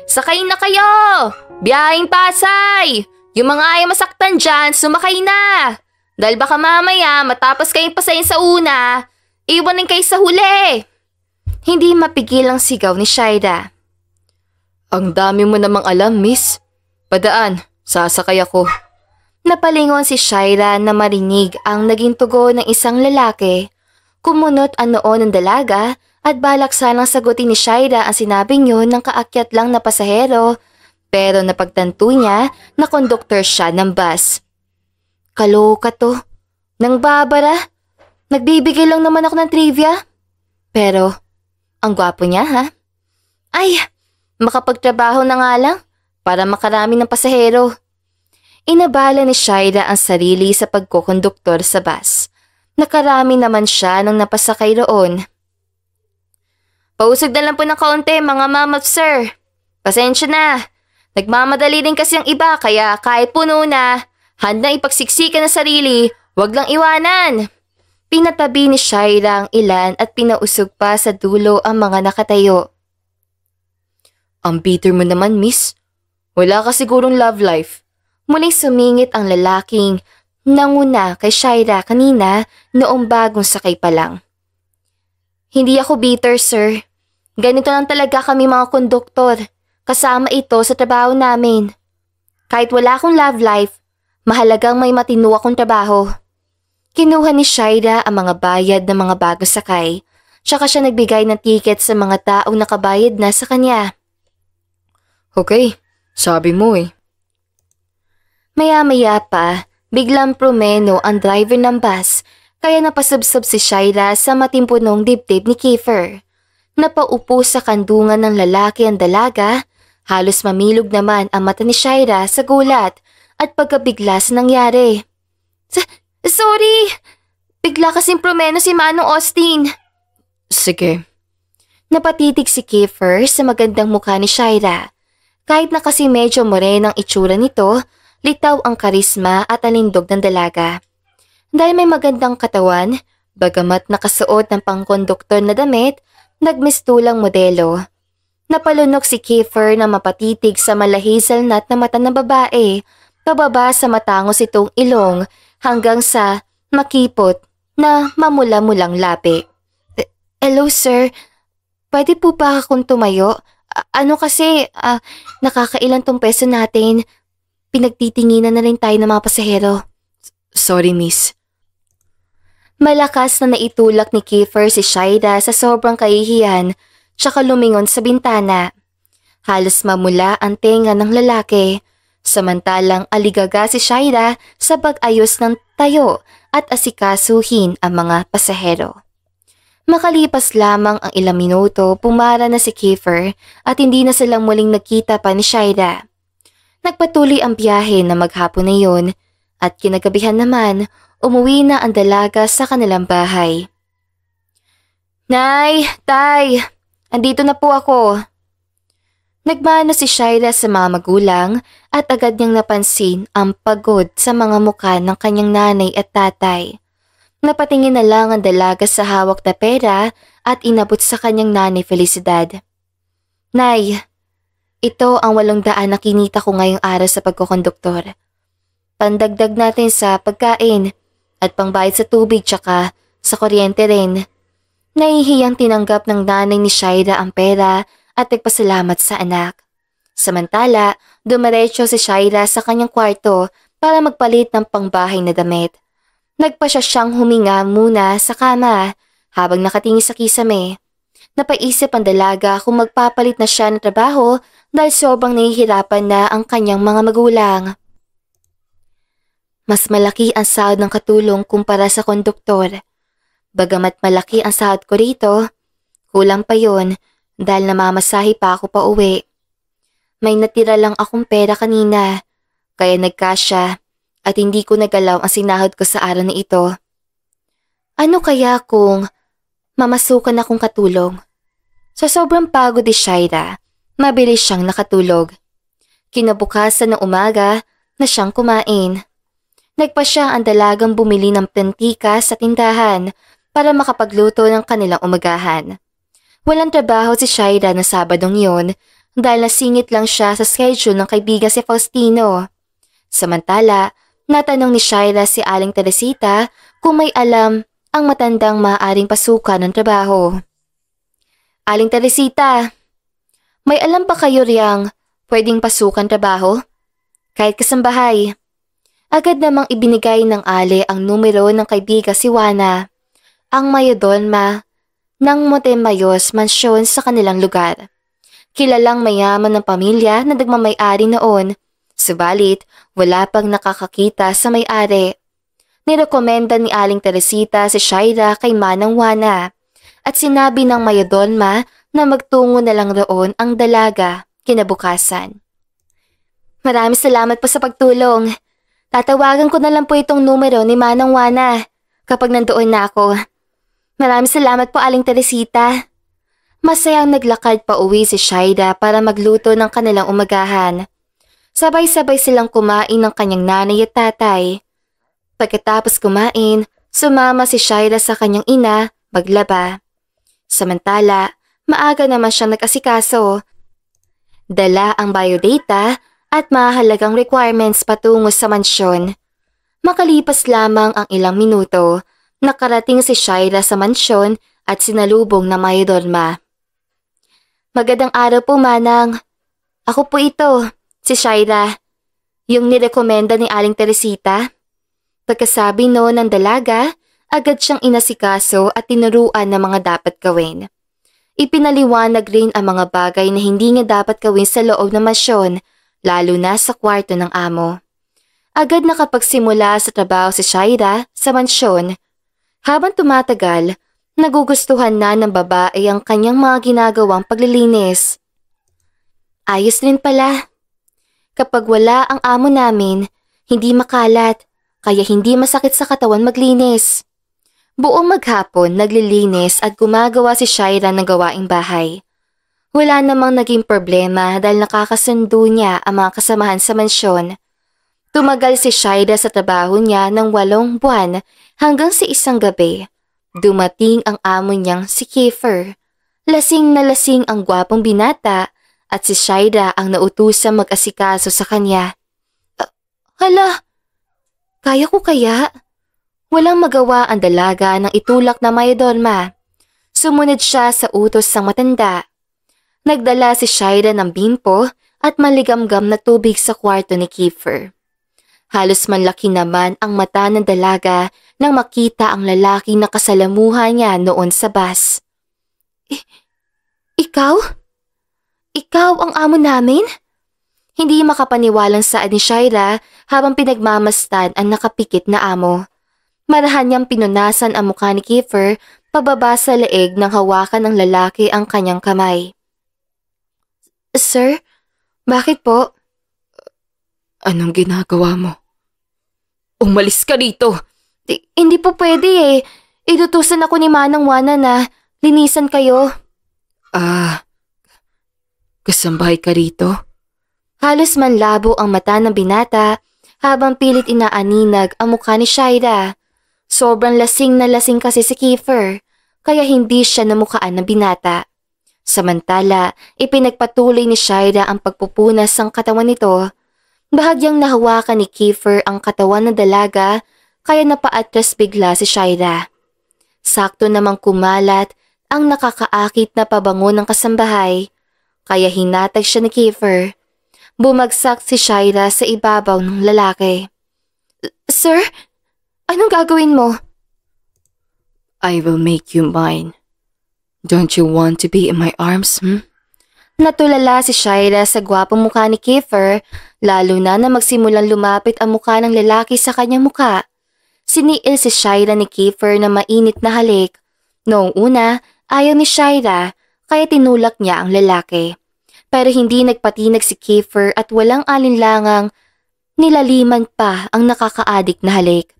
Sakay na kayo! Biyaheng Pasay! Yung mga ayaw masaktan dyan, sumakay na! Dahil baka mamaya matapos kayong pasayin sa una, iwanin kayo sa huli! Hindi mapigil ang sigaw ni Shaira. Ang dami mo namang alam, miss. Padaan, sasakay ako. Napalingon si Shaira na marinig ang naging tugon ng isang lalaki. Kumunot ang noo ng dalaga at balak sanang sagutin ni Shaira ang sinabing yun ng kaakyat lang na pasahero, pero napagtanto niya na konduktor siya ng bus. Kaloka to. Nang babara. Nagbibigay lang naman ako ng trivia. Pero, ang gwapo niya ha? Ay, makapagtrabaho na nga lang para makarami ng pasahero. Inabala ni Shaira ang sarili sa pagkokonduktor sa bus. Nakarami naman siya nang napasakay roon. Pausog na lang po ng kaunti mga mamap sir. Pasensya na. Nagmamadali din kasi ang iba kaya kahit puno na, handang ipagsiksikan ng sarili, wag lang iwanan. Pinatabi ni Shaira ang ilan at pinausog pa sa dulo ang mga nakatayo. Ang bitter mo naman, miss. Wala ka sigurong love life. Muling sumingit ang lalaking nanguna kay Shaira kanina noong bagong sakay pa lang. Hindi ako bitter, sir. Ganito lang talaga kami mga konduktor. Kasama ito sa trabaho namin. Kahit wala akong love life, mahalagang may matino akong trabaho. Kinuha ni Shaira ang mga bayad ng mga bagong sakay, tsaka siya nagbigay ng ticket sa mga taong nakabayad na sa kanya. Okay, sabi mo eh. Maya-maya pa, biglang promeno ang driver ng bus kaya napasubsob si Shaira sa matimpunong dibdib ni Kiefer. Napaupo sa kandungan ng lalaki ang dalaga, halos mamilog naman ang mata ni Shaira sa gulat at pagkabigla sa nangyari. Sorry! Bigla kasing promeno si Manong Austin. Sige. Napatitig si Kiefer sa magandang mukha ni Shaira. Kahit na kasi medyo morenang itsura nito, litaw ang karisma at alindog ng dalaga. Dahil may magandang katawan, bagamat nakasuot ng pangkonduktor na damit, nagmistulang modelo. Napalunok si Kiefer na mapatitig sa malahazelnut na mata ng babae, pababa sa matangos itong ilong hanggang sa makipot na mamula-mulang lapi. Hello sir, pwede po ba akong tumayo? Nakakailan tong peso natin. Pinagtitinginan na rin tayo ng mga pasahero. Sorry, miss. Malakas na naitulak ni Kiefer si Shaira sa sobrang kahihiyan tsaka lumingon sa bintana. Halos mamula ang tenga ng lalaki, samantalang aligaga si Shaira sa pag-ayos ng tayo at asikasuhin ang mga pasahero. Makalipas lamang ang ilang minuto, pumara na si Kiefer at hindi na silang muling nagkita pa ni Shaira. Nagpatuloy ang biyahe na maghapon na yun at kinagabihan naman, umuwi na ang dalaga sa kanilang bahay. Nay, Tay, andito na po ako. Nagmano si Shaira sa mga magulang at agad niyang napansin ang pagod sa mga mukha ng kanyang nanay at tatay. Napatingin na lang ang dalaga sa hawak na pera at inabot sa kanyang nanay Felicidad. Nay, ito ang 800 na kinita ko ngayong araw sa pagkokonduktor. Pandagdag natin sa pagkain at pangbayad sa tubig tsaka sa kuryente rin. Nahihiyang tinanggap ng nanay ni Shaira ang pera at nagpasalamat sa anak. Samantala, dumiretso si Shaira sa kanyang kwarto para magpalit ng pangbahay na damit. Nagpasya siyang huminga muna sa kama habang nakatingin sa kisame. Napaisip ang dalaga kung magpapalit na siya ng trabaho dahil sobrang nahihirapan na ang kanyang mga magulang. Mas malaki ang sahod ng katulong kumpara sa konduktor. Bagamat malaki ang sahod ko rito, kulang pa yon dahil namamasahe pa ako pa uwi. May natira lang akong pera kanina, kaya nagkasya at hindi ko nagalaw ang sinahod ko sa araw na ito. Ano kaya kung mamasukan akong katulong? Sa sobrang pagod ni Shaira, mabilis siyang nakatulog. Kinabukasan ng umaga na siyang kumain. Nagpasya ang dalagang bumili ng plantika sa tindahan para makapagluto ng kanilang umagahan. Walang trabaho si Shaira na Sabadong yon dahil nasingit lang siya sa schedule ng kaibigan si Faustino. Samantala, natanong ni Shaira si Aling Teresita kung may alam ang matandang maaaring pasukan ng trabaho. Aling Teresita, may alam ba kayo riyang pwedeng pasukan trabaho? Kahit kasambahay. Agad namang ibinigay ng Ale ang numero ng kaibigan si Juana, ang mayodolma ng Montemayos Mansion sa kanilang lugar. Kilalang mayaman ng pamilya na nagmamay-ari noon, subalit wala pang nakakakita sa may-ari. Nirekomenda ni Aling Teresita si Shaira kay Manang Juana at sinabi ng mayodolma na magtungo na lang roon ang dalaga kinabukasan. Maraming salamat po sa pagtulong. Tatawagan ko na lang po itong numero ni Manang Juana kapag nandoon na ako. Maraming salamat po, Aling Teresita. Masayang naglakad pa uwi si Shaira para magluto ng kanilang umagahan. Sabay-sabay silang kumain ng kanyang nanay at tatay. Pagkatapos kumain, sumama si Shaira sa kanyang ina maglaba. Samantala, maaga naman siyang nag-asikaso. Dala ang biodata at mahalagang requirements patungo sa mansyon. Makalipas lamang ang ilang minuto, nakarating si Shaira sa mansyon at sinalubong na mayodolma. Magandang araw po, Manang. Ako po ito, si Shaira, yung nirekomenda ni Aling Teresita. Pagkasabi noon ng dalaga, agad siyang inasikaso at tinuruan ng mga dapat gawin. Ipinaliwanag rin ang mga bagay na hindi niya dapat gawin sa loob ng mansyon, lalo na sa kwarto ng amo. Agad nakapagsimula sa trabaho si Shaira sa mansyon. Habang tumatagal, nagugustuhan na ng babae ang kanyang mga ginagawang paglilinis. Ayos rin pala. Kapag wala ang amo namin, hindi makalat, kaya hindi masakit sa katawan maglinis. Buong maghapon naglilinis at gumagawa si Shaira ng gawaing bahay. Wala namang naging problema dahil nakakasundo niya ang mga kasamahan sa mansyon. Tumagal si Shaira sa trabaho niya ng 8 buwan hanggang sa isang gabi. Dumating ang amo niyang si Kiefer. Lasing na lasing ang gwapong binata at si Shaira ang nautusang mag-asikaso sa kanya. Hala, kaya ko kaya? Walang magawa ang dalaga nang itulak na mayodolma. Sumunod siya sa utos ng matanda. Nagdala si Shaira ng bimpo at maligamgam na tubig sa kwarto ni Kiefer. Halos manlaki naman ang mata ng dalaga nang makita ang lalaki na kasalamuha niya noon sa bus. Ikaw? Ikaw ang amo namin? Hindi makapaniwalang saad ni Shaira habang pinagmamastan ang nakapikit na amo. Marahan niyang pinunasan ang mukha ni Kiefer pababa sa leeg nang hawakan ng lalaki ang kanyang kamay. Sir, bakit po? Anong ginagawa mo? Umalis ka dito! Hindi po pwede eh. Inutusan ako ni Manang Juana na linisan kayo. Kasambahay ka rito? Halos manlabo ang mata ng binata habang pilit inaaninag ang mukha ni Shaira. Sobrang lasing na lasing kasi si Kiefer, kaya hindi siya namukhaan ng binata. Samantala, ipinagpatuloy ni Shaira ang pagpupunas ng katawan nito. Bahagyang nahawakan ni Kiefer ang katawan ng dalaga kaya napaatras bigla si Shaira. Sakto namang kumalat ang nakakaakit na pabango ng kasambahay, kaya hinatag siya ni Kiefer. Bumagsak si Shaira sa ibabaw ng lalaki. Sir, anong gagawin mo? I will make you mine. Don't you want to be in my arms, Natulala si Shaira sa gwapong mukha ni Kiefer, lalo na magsimulang lumapit ang mukha ng lalaki sa kanyang mukha. Siniil si Shaira ni Kiefer na mainit na halik. Noong una, ayaw ni Shaira, kaya tinulak niya ang lalaki. Pero hindi nagpatinag si Kiefer at walang alinlangang nilaliman pa ang nakakaadik na halik.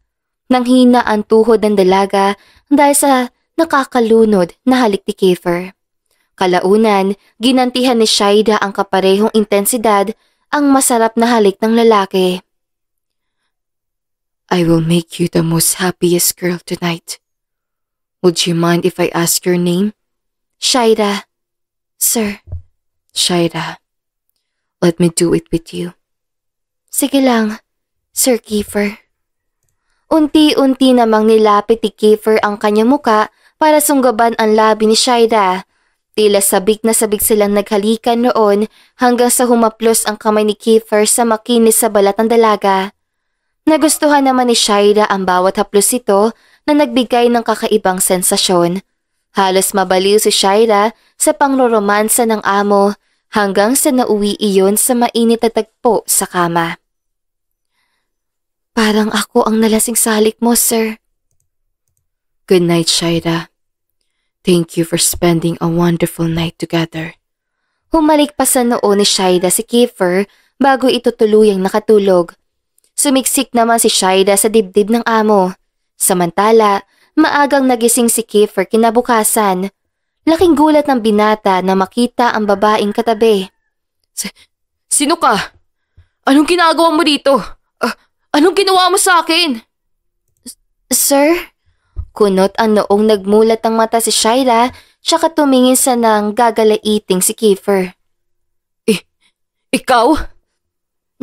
Nanghina ang tuhod ng dalaga dahil sa nakakalunod na halik ni Kiefer. Kalaunan, ginantihan ni Shaira ang kaparehong intensidad ang masarap na halik ng lalaki. I will make you the most happiest girl tonight. Would you mind if I ask your name? Shaira. Sir. Shaira. Let me do it with you. Sige lang, Sir Kiefer. Unti-unti namang nilapit ni Kiefer ang kanyang muka para sunggaban ang labi ni Shaira. Tila sabik na sabik silang naghalikan noon hanggang sa humaplos ang kamay ni Kiefer sa makinis sa balat ng dalaga. Nagustuhan naman ni Shaira ang bawat haplos ito na nagbigay ng kakaibang sensasyon. Halos mabaliw si Shaira sa pangroromansa ng amo hanggang sa nauwi iyon sa mainit na tagpo sa kama. Parang ako ang nalasing sa halik mo, sir. Good night, Shaira. Thank you for spending a wonderful night together. Humalik pa sa noo ni Shaira si Kiefer bago ito tuluyang nakatulog. Sumiksik naman si Shaira sa dibdib ng amo. Samantala, maagang nagising si Kiefer kinabukasan. Laking gulat ng binata na makita ang babaeng katabi. Sino ka? Anong ginagawa mo dito? Anong ginawa mo sa akin? Sir? Kunot ang noong nagmulat ang mata si Shaira tsaka tumingin sa nang gagalaiting si Kiefer. Ikaw?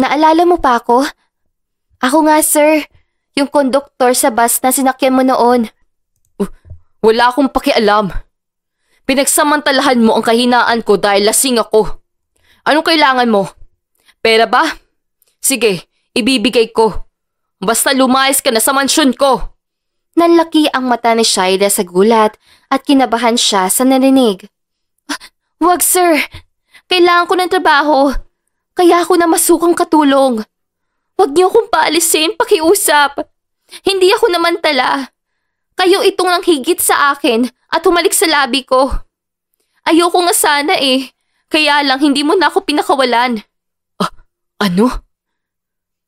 Naalala mo pa ako? Ako nga, sir. Yung konduktor sa bus na sinakyan mo noon. Wala akong pakialam. Pinagsamantalahan mo ang kahinaan ko dahil lasing ako. Anong kailangan mo? Pera ba? Sige, ibibigay ko. Basta lumayas ka na sa mansyon ko. Nanlaki ang mata ni Shaira sa gulat at kinabahan siya sa narinig. Wag, sir. Kailangan ko ng trabaho. Kaya ako na masukang katulong. Wag niyo akong paalisin, pakiusap. Hindi ako namantala. Kayo itong nang higit sa akin at humalik sa labi ko. Ayoko nga sana eh. Kaya lang hindi mo na ako pinakawalan. Ano?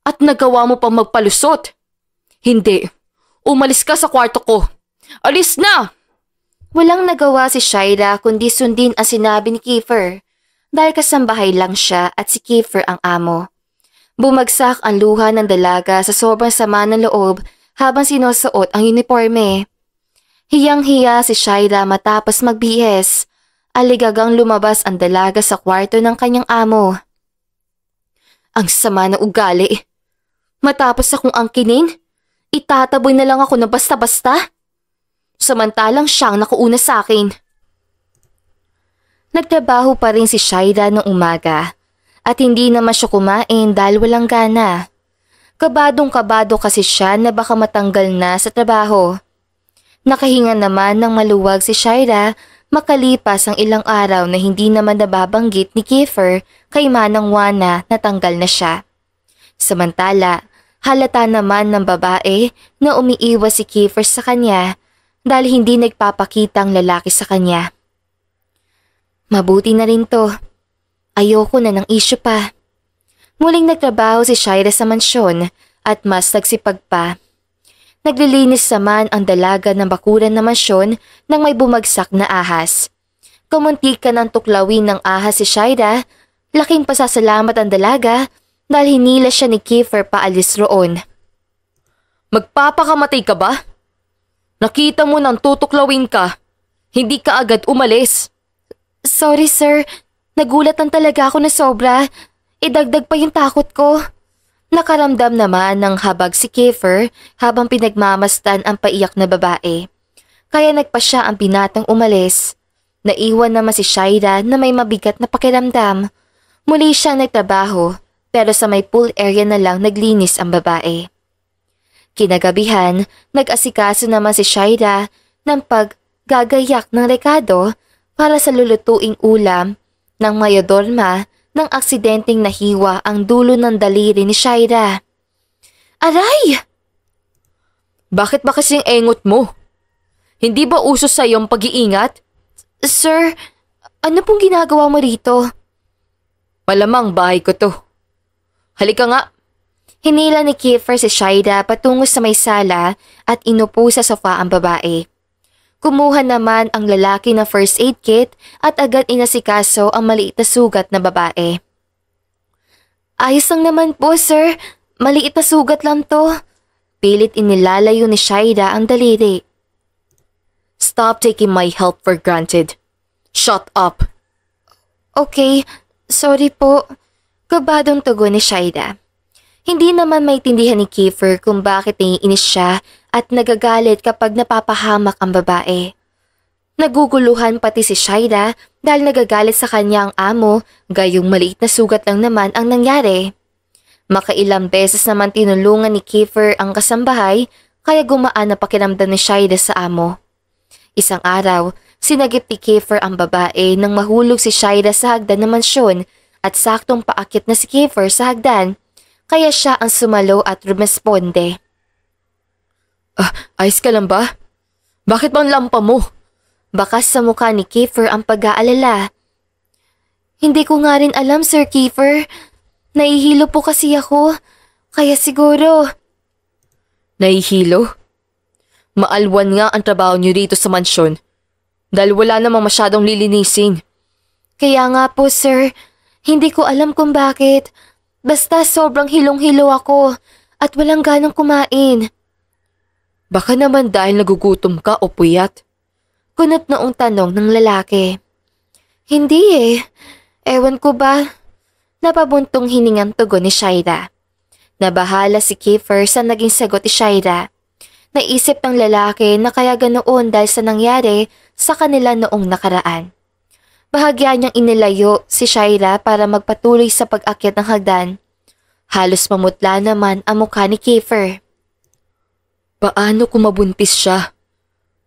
At nagawa mo pang magpalusot? Hindi. Umalis ka sa kwarto ko. Alis na! Walang nagawa si Shaira kundi sundin ang sinabi ni Kiefer dahil kasambahay lang siya at si Kiefer ang amo. Bumagsak ang luha ng dalaga sa sobrang sama ng loob habang sinusuot ang uniforme. Hiyang-hiya si Shaira matapos magbihis. Aligagang lumabas ang dalaga sa kwarto ng kanyang amo. Ang sama ng ugali. Matapos akong angkinin, itataboy na lang ako na basta-basta. Samantalang siyang nakuuna sa akin. Nagtrabaho pa rin si Shaira noong umaga at hindi naman siya kumain dahil walang gana. Kabadong-kabado kasi siya na baka matanggal na sa trabaho. Nakahinga naman ng maluwag si Shaira makalipas ang ilang araw na hindi naman nababanggit ni Kiefer kay Manang Juana na tanggal na siya. Samantala, halata naman ng babae na umiiwas si Kiefer sa kanya dahil hindi nagpapakita ang lalaki sa kanya. Mabuti na rin to. Ayoko na ng issue pa. Muling nagtrabaho si Shaira sa mansyon at mas nagsipag pa. Naglilinis naman ang dalaga ng bakuran na mansyon nang may bumagsak na ahas. Kumuntikan ang tuklawin ng ahas si Shaira, laking pasasalamat ang dalaga dahil hinila siya ni Kiefer paalis roon. Magpapakamatay ka ba? Nakita mo nang tutuklawin ka, hindi ka agad umalis. Sorry sir, nagulat lang talaga ako na sobra. Idagdag pa yung takot ko. Nakaramdam naman ng habag si Kiefer habang pinagmamasdan ang paiyak na babae. Kaya nagpa siya ang binatang umalis. Naiwan naman si Shaira na may mabigat na pakiramdam. Muli siyang nagtrabaho pero sa may pool area na lang naglinis ang babae. Kinagabihan, nag-asikaso naman si Shaira ng paggagayak ng rekado para sa lulutuing ulam ng mayodorma nang aksidenteng nahiwa ang dulo ng daliri ni Shaira. Aray! Bakit ba kasing engot mo? Hindi ba uso sa iyong pag-iingat? Sir, ano pong ginagawa mo rito? Malamang bahay ko to. Halika nga. Hinila ni Kiefer si Shaira patungo sa may sala at inupo sa sofa ang babae. Kumuha naman ang lalaki ng first aid kit at agad inasikaso ang maliit na sugat na babae. Ayos lang naman po, sir. Maliit na sugat lang to. Pilit inilalayo ni Shaira ang daliri. Stop taking my help for granted. Shut up. Okay, sorry po. Kabadong tugon ni Shaida. Hindi naman maintindihan ni Kiefer kung bakit naiinis siya at nagagalit kapag napapahamak ang babae. Naguguluhan pati si Shaida dahil nagagalit sa kanya ang amo, gayong maliit na sugat lang naman ang nangyari. Makailang beses naman tinulungan ni Kiefer ang kasambahay kaya gumaan na pakiramdam ni Shaida sa amo. Isang araw, sinagip ni Kiefer ang babae nang mahulog si Shaida sa hagdan ng mansyon at saktong paakit na si Kiefer sa hagdan kaya siya ang sumalo at rumesponde. Ayos ka lang ba? Bakit bang lampa mo? Bakas sa mukha ni Kiefer ang pag-aalala. Hindi ko nga rin alam, Sir Kiefer. Nahihilo po kasi ako. Kaya siguro. Nahihilo? Maalwan nga ang trabaho niyo rito sa mansyon. Dahil wala namang masyadong lilinisin. Kaya nga po, sir. Hindi ko alam kung bakit. Basta sobrang hilong-hilo ako at walang ganang kumain. Baka naman dahil nagugutom ka o puyat. Kunot noong tanong ng lalaki. Hindi eh. Ewan ko ba? Napabuntong hiningang tugon ni Shaida. Nabahala si Kiefer sa naging sagot ni Shaida. Naisip ng lalaki na kaya ganoon dahil sa nangyari sa kanila noong nakaraan. Bahagya niyang inilayo si Shaida para magpatuloy sa pag-akyat ng hagdan. Halos mamutla naman ang mukha ni Kiefer. Paano kung mabuntis siya?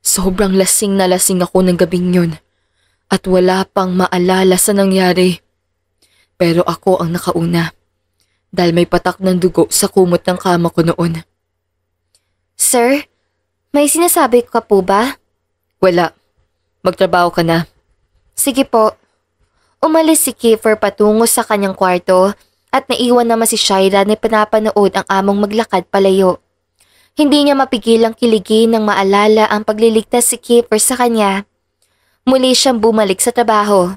Sobrang lasing na lasing ako ng gabing yun at wala pang maalala sa nangyari. Pero ako ang nakauna dahil may patak ng dugo sa kumot ng kama ko noon. Sir, may sinasabi ka po ba? Wala. Magtrabaho ka na. Sige po. Umalis si Kiefer patungo sa kanyang kwarto at naiwan naman si Shaida na pinapanood ang among maglakad palayo. Hindi niya mapigilang kiligin nang maalala ang pagliligtas si Kiefer sa kanya. Muli siyang bumalik sa trabaho.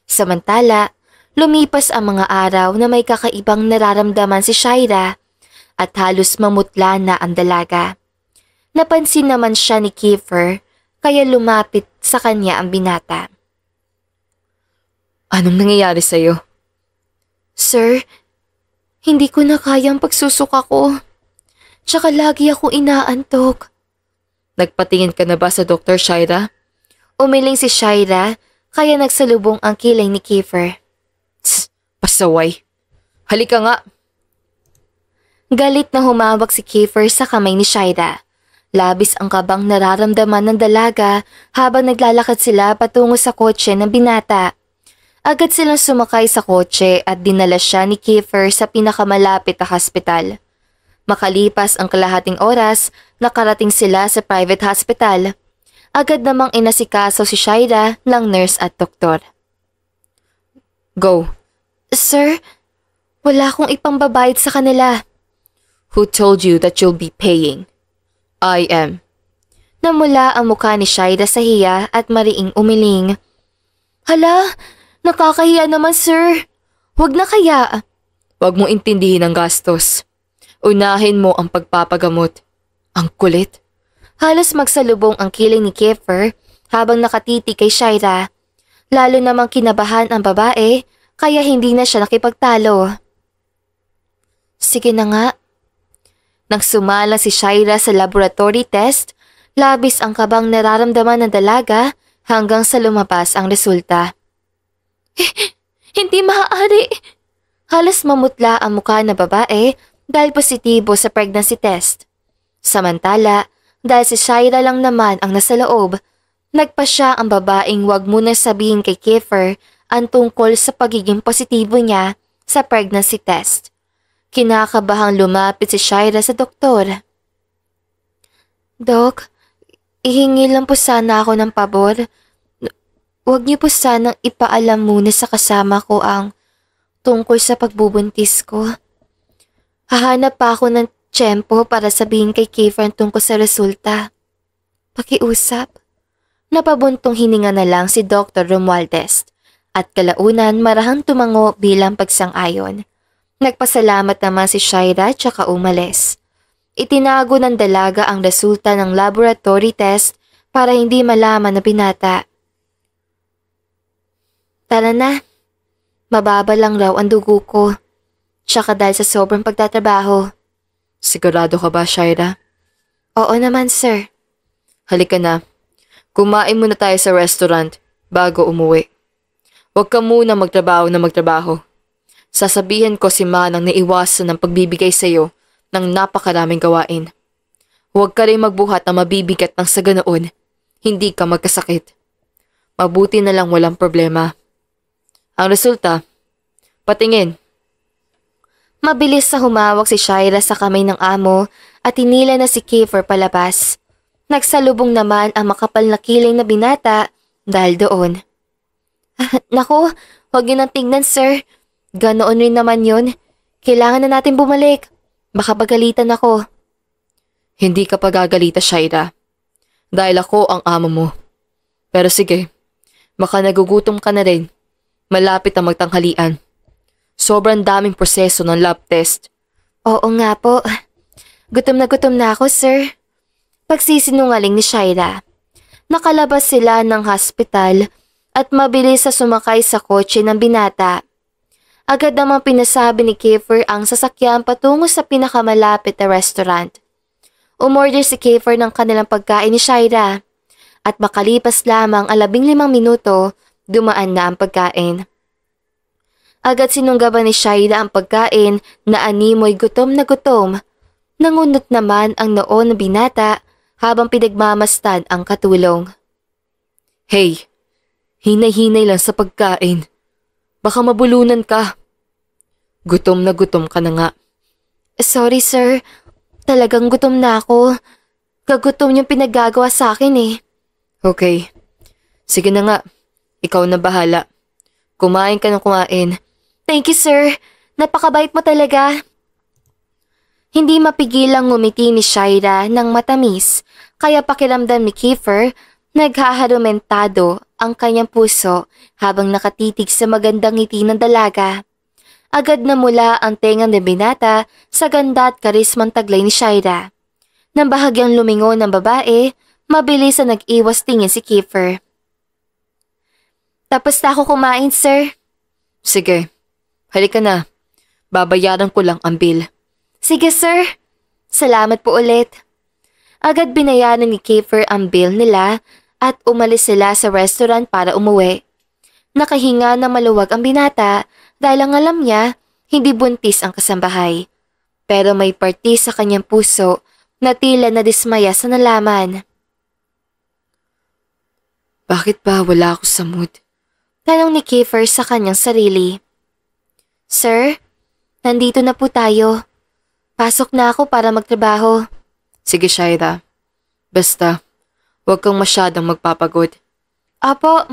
Samantala, lumipas ang mga araw na may kakaibang nararamdaman si Shaida at halos mamutla na ang dalaga. Napansin naman siya ni Kiefer kaya lumapit sa kanya ang binata. Anong nangyayari sa'yo? Sir, hindi ko na kayang pagsusuka ko. Tsaka lagi ako inaantok. Nagpatingin ka na ba sa Dr. Shaida? Umiling si Shaida kaya nagsalubong ang kilay ni Kiefer. Pasaway. Halika nga. Galit na humawak si Kiefer sa kamay ni Shaida. Labis ang kabang nararamdaman ng dalaga habang naglalakad sila patungo sa kotse ng binata. Agad silang sumakay sa kotse at dinala siya ni Kiefer sa pinakamalapit na hospital. Makalipas ang kalahating oras, nakarating sila sa private hospital. Agad namang inasikaso si Shaida ng nurse at doktor. Go. Sir, wala akong ipambabayad sa kanila. Who told you that you'll be paying? I am. Namula ang mukha ni Shaida sa hiya at mariing umiling. Hala, nakakahiya naman sir. Huwag na kaya. Huwag mo intindihin ang gastos. Unahin mo ang pagpapagamot. Ang kulit. Halos magsalubong ang kilay ni Kiefer habang nakatiti kay Shaida. Lalo namang kinabahan ang babae kaya hindi na siya nakipagtalo. Sige na nga. Nang sumala si Shaida sa laboratory test, labis ang kabang nararamdaman ng dalaga hanggang sa lumabas ang resulta. Hindi maaari. Halos mamutla ang mukha ng babae dahil positibo sa pregnancy test. Samantala, dahil si Shaida lang naman ang nasa loob, nagpasya ang babaeng wag muna sabihin kay Kiefer ang tungkol sa pagiging positibo niya sa pregnancy test. Kinakabahang lumapit si Shaida sa doktor. Dok, ihingi lang po sana ako ng pabor. Huwag niyo po sanang ipaalam muna sa kasama ko ang tungkol sa pagbubuntis ko. Hahanap pa ako ng tiyempo para sabihin kay Kiefer tungkol sa resulta. Pakiusap. Napabuntong hininga na lang si Dr. Romualdez at kalaunan marahang tumango bilang pagsang-ayon. Nagpasalamat naman si Shaida tsaka umalis. Itinago ng dalaga ang resulta ng laboratory test para hindi malaman na binata. Tara na. Mababa lang raw ang dugo ko. Tsaka dahil sa sobrang pagtatrabaho. Sigurado ka ba, Shaira? Oo naman, sir. Halika na. Kumain muna tayo sa restaurant bago umuwi. Huwag ka muna magtrabaho na magtrabaho. Sasabihin ko si Manang na iwasan ng pagbibigay sa iyo ng napakaraming gawain. Huwag ka rin magbuhat na mabibigat nang sa ganoon, hindi ka magkasakit. Mabuti na lang walang problema. Ang resulta, patingin. Mabilis sa humawak si Shaira sa kamay ng amo at hinila na si Kiefer palabas. Nagsalubong naman ang makapal na kiling na binata dahil doon. Naku, huwag yun ang tingnan, sir. Ganoon rin naman yun. Kailangan na natin bumalik. Baka pagalitan ako. Hindi ka pagagalita, Shaira. Dahil ako ang amo mo. Pero sige, baka nagugutom ka na rin. Malapit ang magtanghalian. Sobrang daming proseso ng lab test. Oo nga po. Gutom na ako, sir. Pagsisinungaling ni Shaira. Nakalabas sila ng hospital at mabilis sa sumakay sa kotse ng binata. Agad namang pinasabi ni Kiefer ang sasakyan patungo sa pinakamalapit na restaurant. Umorder si Kiefer ng kanilang pagkain ni Shaira at makalipas lamang ang 15 minuto, dumaan na ang pagkain. Agad sinunggaban ni Shaira ang pagkain na animoy gutom na gutom. Nangunot naman ang noo ng binata habang pinagmamasdan ang katulong. Hey, hinay-hinay lang sa pagkain. Baka mabulunan ka. Gutom ka na nga. Sorry, sir. Talagang gutom na ako. Kagutom yung pinaggagawa sa akin eh. Okay. Sige na nga. Ikaw na bahala. Kumain ka ng kumain. Thank you, sir. Napakabait mo talaga. Hindi mapigilang ngumiti ni Shaira ng matamis, kaya pakiramdam ni Kiefer, naghaharumentado ang kanyang puso habang nakatitig sa magandang ngiti ng dalaga. Agad na mula ang tenga ng binata sa ganda at karismang taglay ni Shaira. Nang bahagyang lumingon ng babae, mabilis na nag-iwas tingin si Kiefer. Tapos na ako kumain, sir. Sige, halika na. Babayaran ko lang ang bill. Sige, sir. Salamat po ulit. Agad binayaran ni Kiefer ang bill nila at umalis sila sa restaurant para umuwi. Nakahinga na maluwag ang binata dahil ang alam niya, hindi buntis ang kasambahay. Pero may parti sa kanyang puso na tila nadismaya sa nalaman. Bakit ba wala ako sa mood? Tanong ni Kiefer sa kanyang sarili. Sir, nandito na po tayo. Pasok na ako para magtrabaho. Sige, Shaira. Basta, huwag kang masyadong magpapagod. Apo.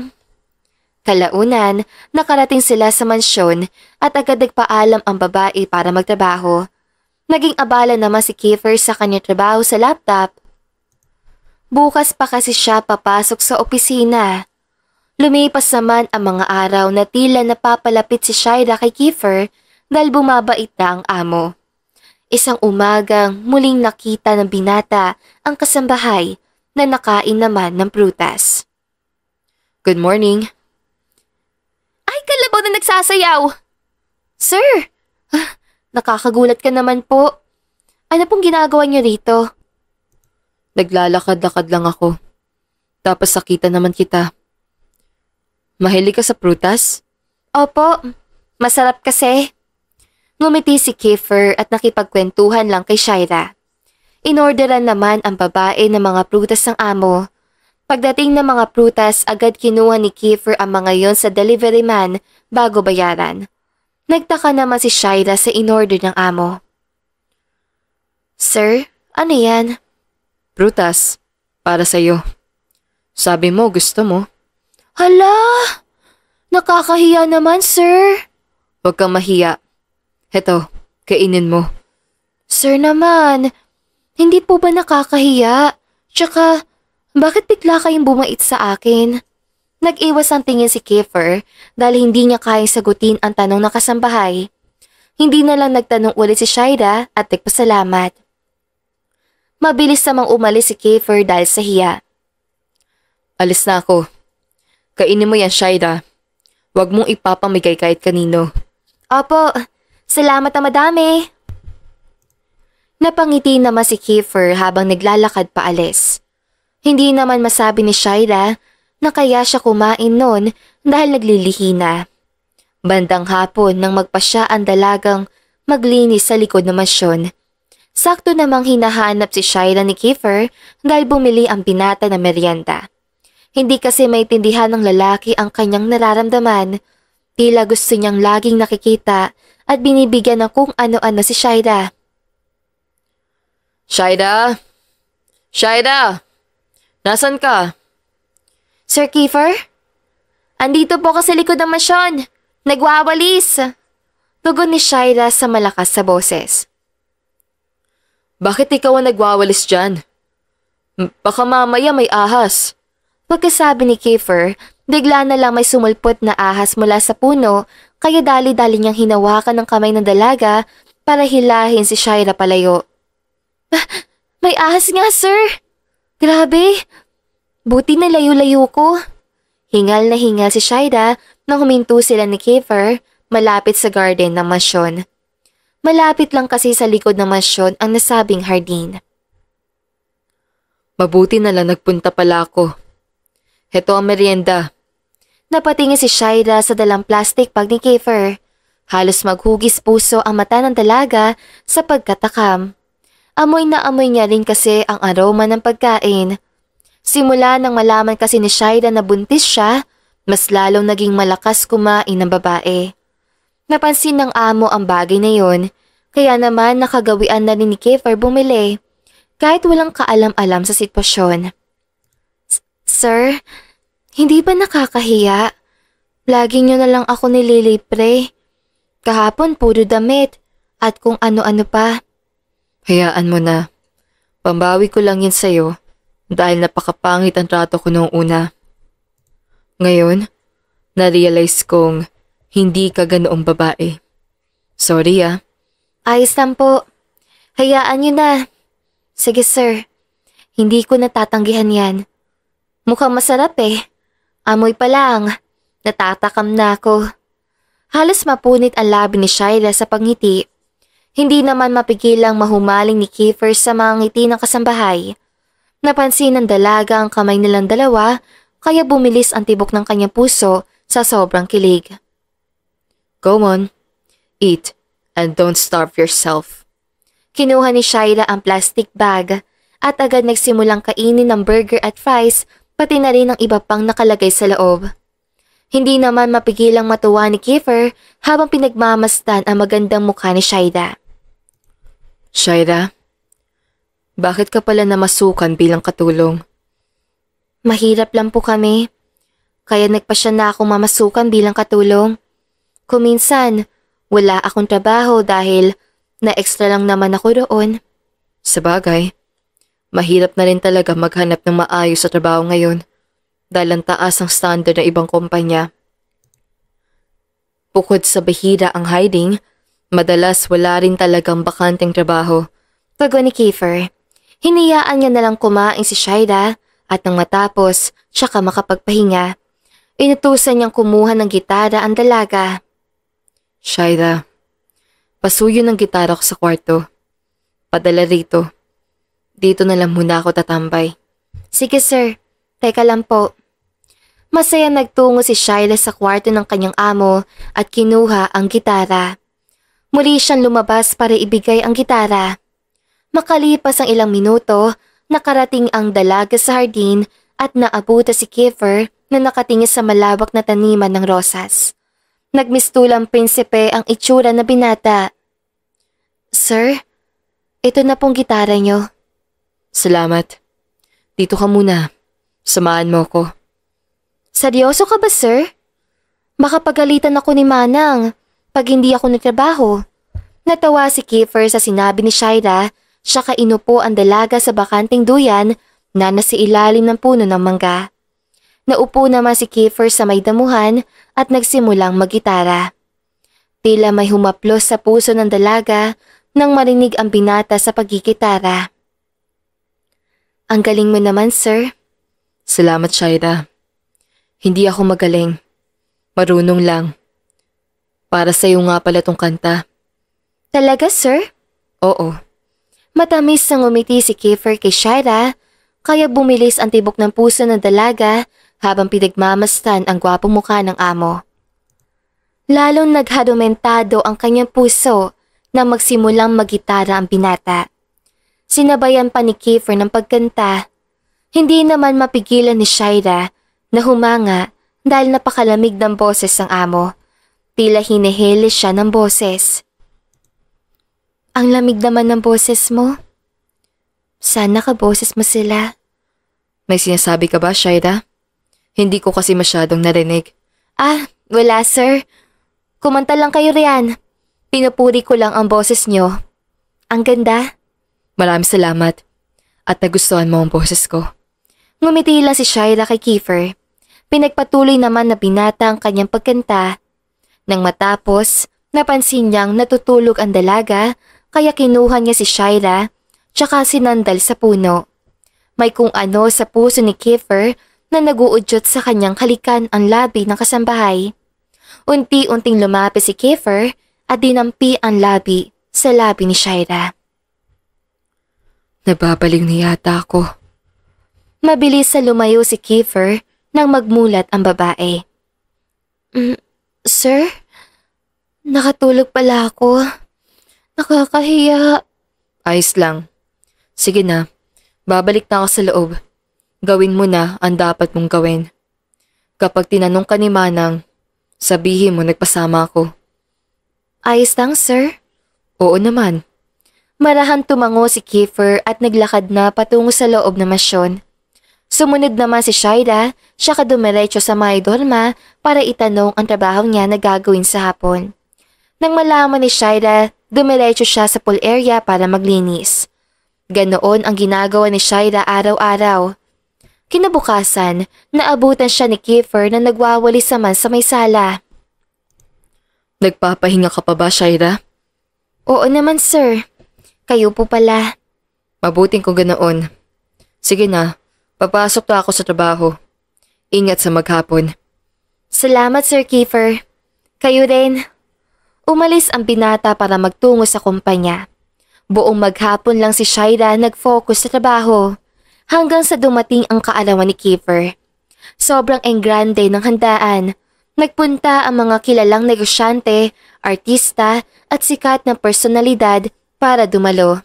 Kalaunan, nakarating sila sa mansyon at agad nagpaalam ang babae para magtrabaho. Naging abala naman si Kiefer sa kanyang trabaho sa laptop. Bukas pa kasi siya papasok sa opisina. Lumipas naman ang mga araw na tila napapalapit si Shaira kay Kiefer dahil bumabait na ang amo. Isang umagang muling nakita ng binata ang kasambahay na nakain naman ng prutas. Good morning. Ay, kalabaw na nagsasayaw! Sir! Nakakagulat ka naman po. Ano pong ginagawa niyo rito? Naglalakad-lakad lang ako. Tapos sakita naman kita. Mahilig ka sa prutas? Opo, masarap kasi. Ngumiti si Kiefer at nakipagkwentuhan lang kay Shaira. Inorderan naman ang babae ng mga prutas ng amo. Pagdating ng mga prutas, agad kinuha ni Kiefer ang mga yon sa delivery man bago bayaran. Nagtaka naman si Shaira sa inorder ng amo. Sir, ano yan? Prutas, para sa'yo. Sabi mo, gusto mo. Hala! Nakakahiya naman, sir. Huwag kang mahiya. Heto, kainin mo. Sir naman, hindi po ba nakakahiya? Tsaka, bakit bigla kayong bumait sa akin? Nag-iwas ang tingin si Kiefer dahil hindi niya kayang sagutin ang tanong ng kasambahay. Hindi na lang nagtanong ulit si Shaira at nagpasalamat. Mabilis namang umalis si Kiefer dahil sa hiya. Alis na ako. Kainin mo yan, Shaira. Huwag mong ipapamigay kahit kanino. Opo, salamat na madami. Napangiti naman si Kiefer habang naglalakad paalis. Hindi naman masabi ni Shaira na kaya siya kumain noon dahil naglilihi na. Bandang hapon nang magpasya ang dalagang maglinis sa likod ng mansyon. Sakto namang hinahanap si Shaira ni Kiefer dahil bumili ang binata na merienda. Hindi kasi maintindihan ng lalaki ang kanyang nararamdaman. Tila gusto niyang laging nakikita at binibigyan ng kung ano-ano si Shaira. Shaira! Shaira! Nasaan ka? Sir Kiefer? Andito po ka sa likod ng mansyon. Nagwawalis. Tugon ni Shaira sa malakas sa boses. Bakit ikaw ang nagwawalis dyan? Baka mamaya may ahas. Pagkasabi ni Kiefer, bigla na lang may sumulpot na ahas mula sa puno kaya dali-dali niyang hinawakan ng kamay ng dalaga para hilahin si Shaira palayo. May ahas nga, sir! Grabe! Buti na layo-layo ko. Hingal na hingal si Shaira nang huminto sila ni Kiefer malapit sa garden ng mansyon. Malapit lang kasi sa likod ng mansyon ang nasabing hardin. Mabuti na lang nagpunta pala ako. Heto ang merienda. Napatingin si Shaira sa dalang plastic bag ni Kiefer. Halos maghugis puso ang mata ng dalaga sa pagkatakam. Amoy na amoy niya rin kasi ang aroma ng pagkain. Simula nang malaman kasi ni Shaira na buntis siya, mas lalong naging malakas kumain ng babae. Napansin ng amo ang bagay na yon, kaya naman nakagawian na rin ni Kiefer bumili, kahit walang kaalam-alam sa sitwasyon. Sir, hindi ba nakakahiya? Lagi niyo na lang ako nililibre. Kahapon puro damit at kung ano-ano pa. Hayaan mo na. Pambawi ko lang yun sa'yo dahil napakapangit ang trato ko noong una. Ngayon, na-realize kong hindi ka ganoong babae. Sorry ah. Ayos lang po. Hayaan niyo na. Sige sir, hindi ko natatanggihan yan. Mukhang masarap eh. Amoy pa lang. Natatakam na ako. Halos mapunit ang labi ni Shaira sa pangiti. Hindi naman mapigilang mahumaling ni Kiefer sa mga ngiti ng kasambahay. Napansin ng dalaga ang kamay nilang dalawa kaya bumilis ang tibok ng kanyang puso sa sobrang kilig. Go on, eat and don't starve yourself. Kinuha ni Shaira ang plastic bag at agad nagsimulang kainin ng burger at fries pati na rin ang iba pang nakalagay sa loob. Hindi naman mapigilang matuwa ni Kiefer habang pinagmamasdan ang magandang mukha ni Shaira. Shaira, bakit ka pala namasukan bilang katulong? Mahirap lang po kami, kaya nagpasya na akong mamasukan bilang katulong. Kuminsan, wala akong trabaho dahil na-extra lang naman ako roon. Sabagay, mahirap na rin talaga maghanap ng maayos sa trabaho ngayon dahil ang taas ang standard ng ibang kumpanya. Bukod sa bahira ang hiring, madalas wala rin talagang bakanteng trabaho. Tugon ni Kiefer. Hiniyaan niya nalang kumain si Shaira at nang matapos, tsaka makapagpahinga. Inutusan niyang kumuha ng gitara ang dalaga. Shaira, pasuyo ng gitara ko sa kwarto. Padala rito. Dito na lang muna ako tatambay. Sige sir, teka lang po. Masaya nagtungo si Shaira sa kwarto ng kanyang amo at kinuha ang gitara. Muli siyang lumabas para ibigay ang gitara. Makalipas ang ilang minuto, nakarating ang dalaga sa hardin at naabuta si Kiefer na nakatingin sa malawak na taniman ng rosas. Nagmistulang prinsipe ang itsura na binata. Sir, ito na pong gitara niyo. Salamat. Dito ka muna. Samahan mo ko. Seryoso ka ba, sir? Baka pagalitan ako ni Manang pag hindi ako nagtrabaho. Natawa si Kiefer sa sinabi ni Shaira, saka inupo ang dalaga sa bakanting duyan na nasa ilalim ng puno ng mangga. Naupo naman si Kiefer sa may damuhan at nagsimulang maggitara. Tila may humaplos sa puso ng dalaga nang marinig ang binata sa paggigitara. Ang galing mo naman, sir. Salamat, Shaira. Hindi ako magaling. Marunong lang. Para sa'yo nga pala tong kanta. Talaga, sir? Oo. Matamis na ngumiti si Kiefer kay Shaira, kaya bumilis ang tibok ng puso ng dalaga habang pinagmamastan ang gwapong mukha ng amo. Lalong nagharumentado ang kanyang puso na magsimulang maggitara ang binata. Sinabayan pa ni Kiefer ng pagkanta. Hindi naman mapigilan ni Shaira na humanga dahil napakalamig ng boses ng amo. Tila hinihili siya ng boses. Ang lamig naman ng boses mo. Sana kaboses mo sila. May sinasabi ka ba, Shaira? Hindi ko kasi masyadong narinig. Wala sir. Kumanta lang kayo riyan. Pinupuri ko lang ang boses nyo. Ang ganda. Maraming salamat. At nagustuhan mo ang boses ko. Ngumiti lang si Shaira kay Kiefer. Pinagpatuloy naman na binata ang kanyang pagkanta. Nang matapos, napansin niyang natutulog ang dalaga kaya kinuha niya si Shaira tsaka sinandal sa puno. May kung ano sa puso ni Kiefer na naguudyot sa kanyang halikan ang labi ng kasambahay. Unti-unting lumapit si Kiefer at dinampi ang labi sa labi ni Shaira. Nababaliw na yata ako. Mabilis sa lumayo si Kiefer nang magmulat ang babae. Sir? Nakatulog pala ako. Nakakahiya. Ayos lang. Sige na, babalik na ako sa loob. Gawin mo na ang dapat mong gawin. Kapag tinanong ka ni Manang, sabihin mo nagpasama ako. Ayos lang, sir? Oo naman. Marahan tumango si Kiefer at naglakad na patungo sa loob ng masyon. Sumunod naman si Shaira, siya dumiretso sa Maydorma para itanong ang trabaho niya na gagawin sa hapon. Nang malaman ni Shaira, dumiretso siya sa pool area para maglinis. Ganoon ang ginagawa ni Shaira araw-araw. Kinabukasan, naabutan siya ni Kiefer na nagwawalis naman sa may sala. Nagpapahinga ka pa ba, Shaira? Oo naman, sir. Kayo po pala. Mabuting kung ganoon. Sige na, papasok na ako sa trabaho. Ingat sa maghapon. Salamat, Sir Kiefer. Kayo rin. Umalis ang binata para magtungo sa kumpanya. Buong maghapon lang si Shaira nag-focus sa trabaho hanggang sa dumating ang kaalawan ni Kiefer. Sobrang engrande ng handaan. Nagpunta ang mga kilalang negosyante, artista at sikat na personalidad para dumalo.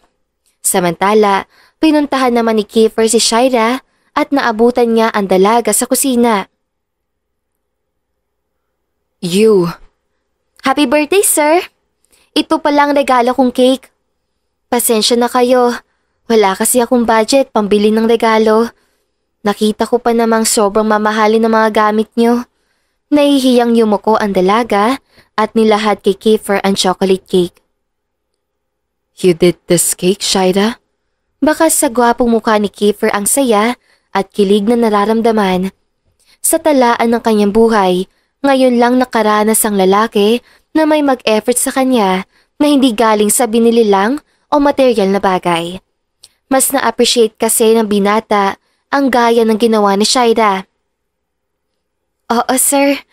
Samantala, pinuntahan naman ni Kiefer si Shaira at naabutan niya ang dalaga sa kusina. You. Happy birthday, sir! Ito palang regalo kong cake. Pasensya na kayo. Wala kasi akong budget pambili ng regalo. Nakita ko pa namang sobrang mamahalin ng mga gamit niyo. Nahihiyang yumuko ang dalaga at nilahad kay Kiefer ang chocolate cake. You did this cake, Shaira? Baka sa gwapong mukha ni Kiefer ang saya at kilig na nararamdaman. Sa talaan ng kanyang buhay, ngayon lang nakaranas ang lalaki na may mag-effort sa kanya na hindi galing sa binili lang o material na bagay. Mas na-appreciate kasi ng binata ang gaya ng ginawa ni Shaira. Oo, sir.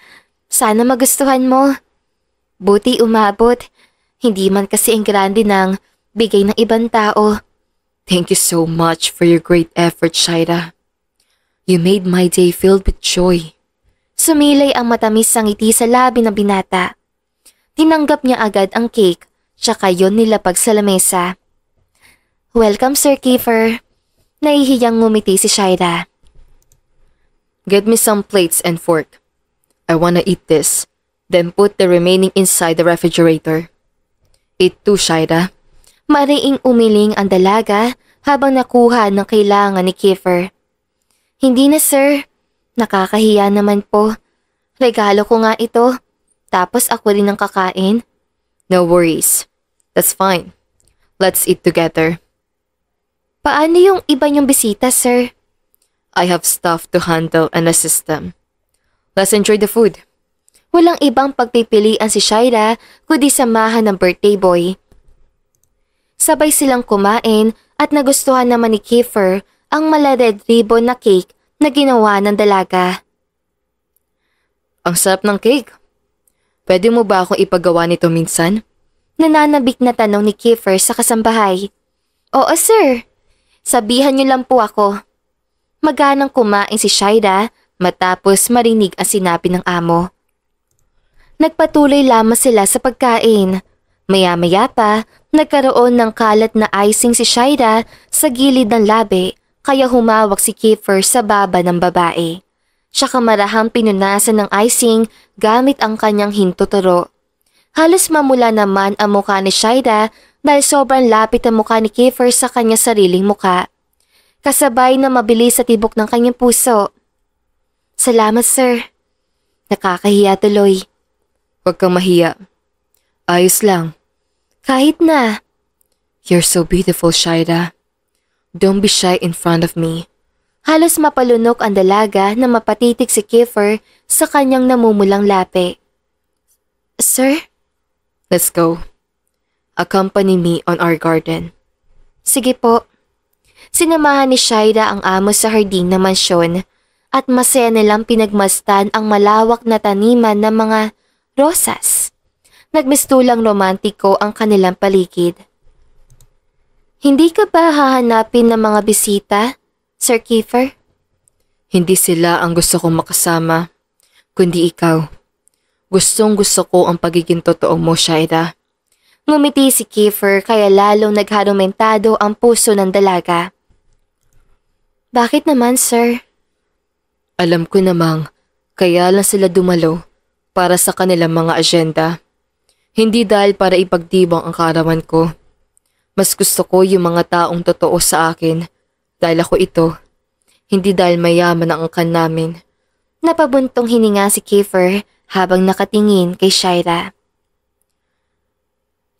Sana magustuhan mo. Buti umabot. Hindi man kasi ang grande ng bigay ng ibang tao. Thank you so much for your great effort, Shaira. You made my day filled with joy. Sumilay ang matamis ang ngiti sa labi ng binata. Tinanggap niya agad ang cake, tsaka yon nilapag sa lamesa. Welcome, Sir Kiefer. Nahihiyang ngumiti si Shaira. Get me some plates and fork. I wanna eat this, then put the remaining inside the refrigerator. Eat too, Shaira. Mariing umiling ang dalaga habang nakuha ng kailangan ni Kiefer. Hindi na, sir. Nakakahiya naman po. Regalo ko nga ito. Tapos ako rin ang kakain. No worries. That's fine. Let's eat together. Paano yung iba niyong bisita, sir? I have stuff to handle and assist them. Let's enjoy the food. Walang ibang pagpipilian si Shaira kundi samahan ng birthday boy. Sabay silang kumain at nagustuhan naman ni Kiefer ang mala red ribbon na cake na ginawa ng dalaga. Ang sarap ng cake. Pwede mo ba akong ipagawa nito minsan? Nananabik na tanong ni Kiefer sa kasambahay. Oo sir, sabihan niyo lang po ako. Maganang kumain si Shaira matapos marinig ang sinabi ng amo. Nagpatuloy lamang sila sa pagkain. Maya-maya pa, nagkaroon ng kalat na icing si Shaira sa gilid ng labi kaya humawak si Kiefer sa baba ng babae. Siya kamarahang pinunasan ng icing gamit ang kanyang hintuturo. Halos mamula naman ang mukha ni Shaira dahil sobrang lapit ang mukha ni Kiefer sa kanyang sariling mukha. Kasabay na mabilis sa tibok ng kanyang puso. Salamat sir. Nakakahiya tuloy. Huwag kang mahiya. Ayos lang. Kahit na. You're so beautiful, Shaira. Don't be shy in front of me. Halos mapalunok ang dalaga na mapatitig si Kiefer sa kanyang namumulang lapi. Sir? Let's go. Accompany me on our garden. Sige po. Sinamahan ni Shaira ang amo sa hardin ng mansyon at masaya nilang pinagmasdan ang malawak na taniman ng mga rosas. Nagmistulang romantiko ang kanilang paligid. Hindi ka ba hahanapin ng mga bisita, Sir Kiefer? Hindi sila ang gusto kong makasama, kundi ikaw. Gustong-gusto ko ang pagiging totoo mo, Shaira. Ngumiti si Kiefer kaya lalong nagharumentado ang puso ng dalaga. Bakit naman, sir? Alam ko namang kaya lang sila dumalo para sa kanilang mga agenda. Hindi dahil para ipagdibang ang kaarawan ko. Mas gusto ko yung mga taong totoo sa akin dahil ako ito. Hindi dahil mayaman ang angkan namin. Napabuntong hininga si Kiefer habang nakatingin kay Shaira.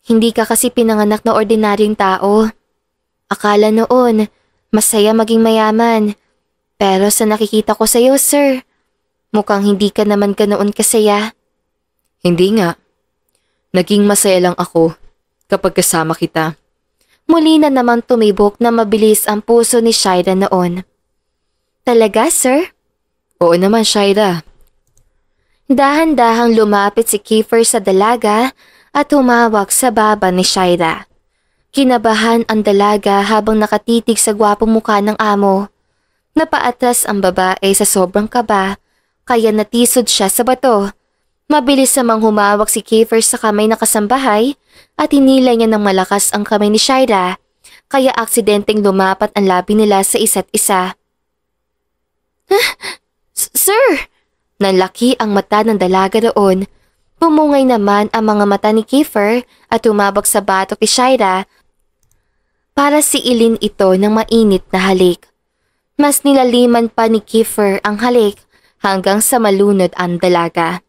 Hindi ka kasi pinanganak na ordinaryong tao. Akala noon, masaya maging mayaman. Pero sa nakikita ko sa'yo, sir, mukhang hindi ka naman ganoon kasaya. Hindi nga. Naging masaya lang ako kapag kasama kita. Muli na naman tumibok na mabilis ang puso ni Shaira noon. Talaga, sir? Oo naman, Shaira. Dahan-dahang lumapit si Kiefer sa dalaga at humawak sa baba ni Shaira. Kinabahan ang dalaga habang nakatitig sa gwapong mukha ng amo. Napaatras ang babae sa sobrang kaba, kaya natisod siya sa bato. Mabilis namang humawak si Kiefer sa kamay na kasambahay at hinila niya ng malakas ang kamay ni Shaira, kaya aksidenteng lumapat ang labi nila sa isa't isa. Sir! Nanlaki ang mata ng dalaga doon. Pumungay naman ang mga mata ni Kiefer at tumabak sa batok ni Shaira para siilin ito ng mainit na halik. Mas nilaliman pa ni Kiefer ang halik hanggang sa malunod ang dalaga.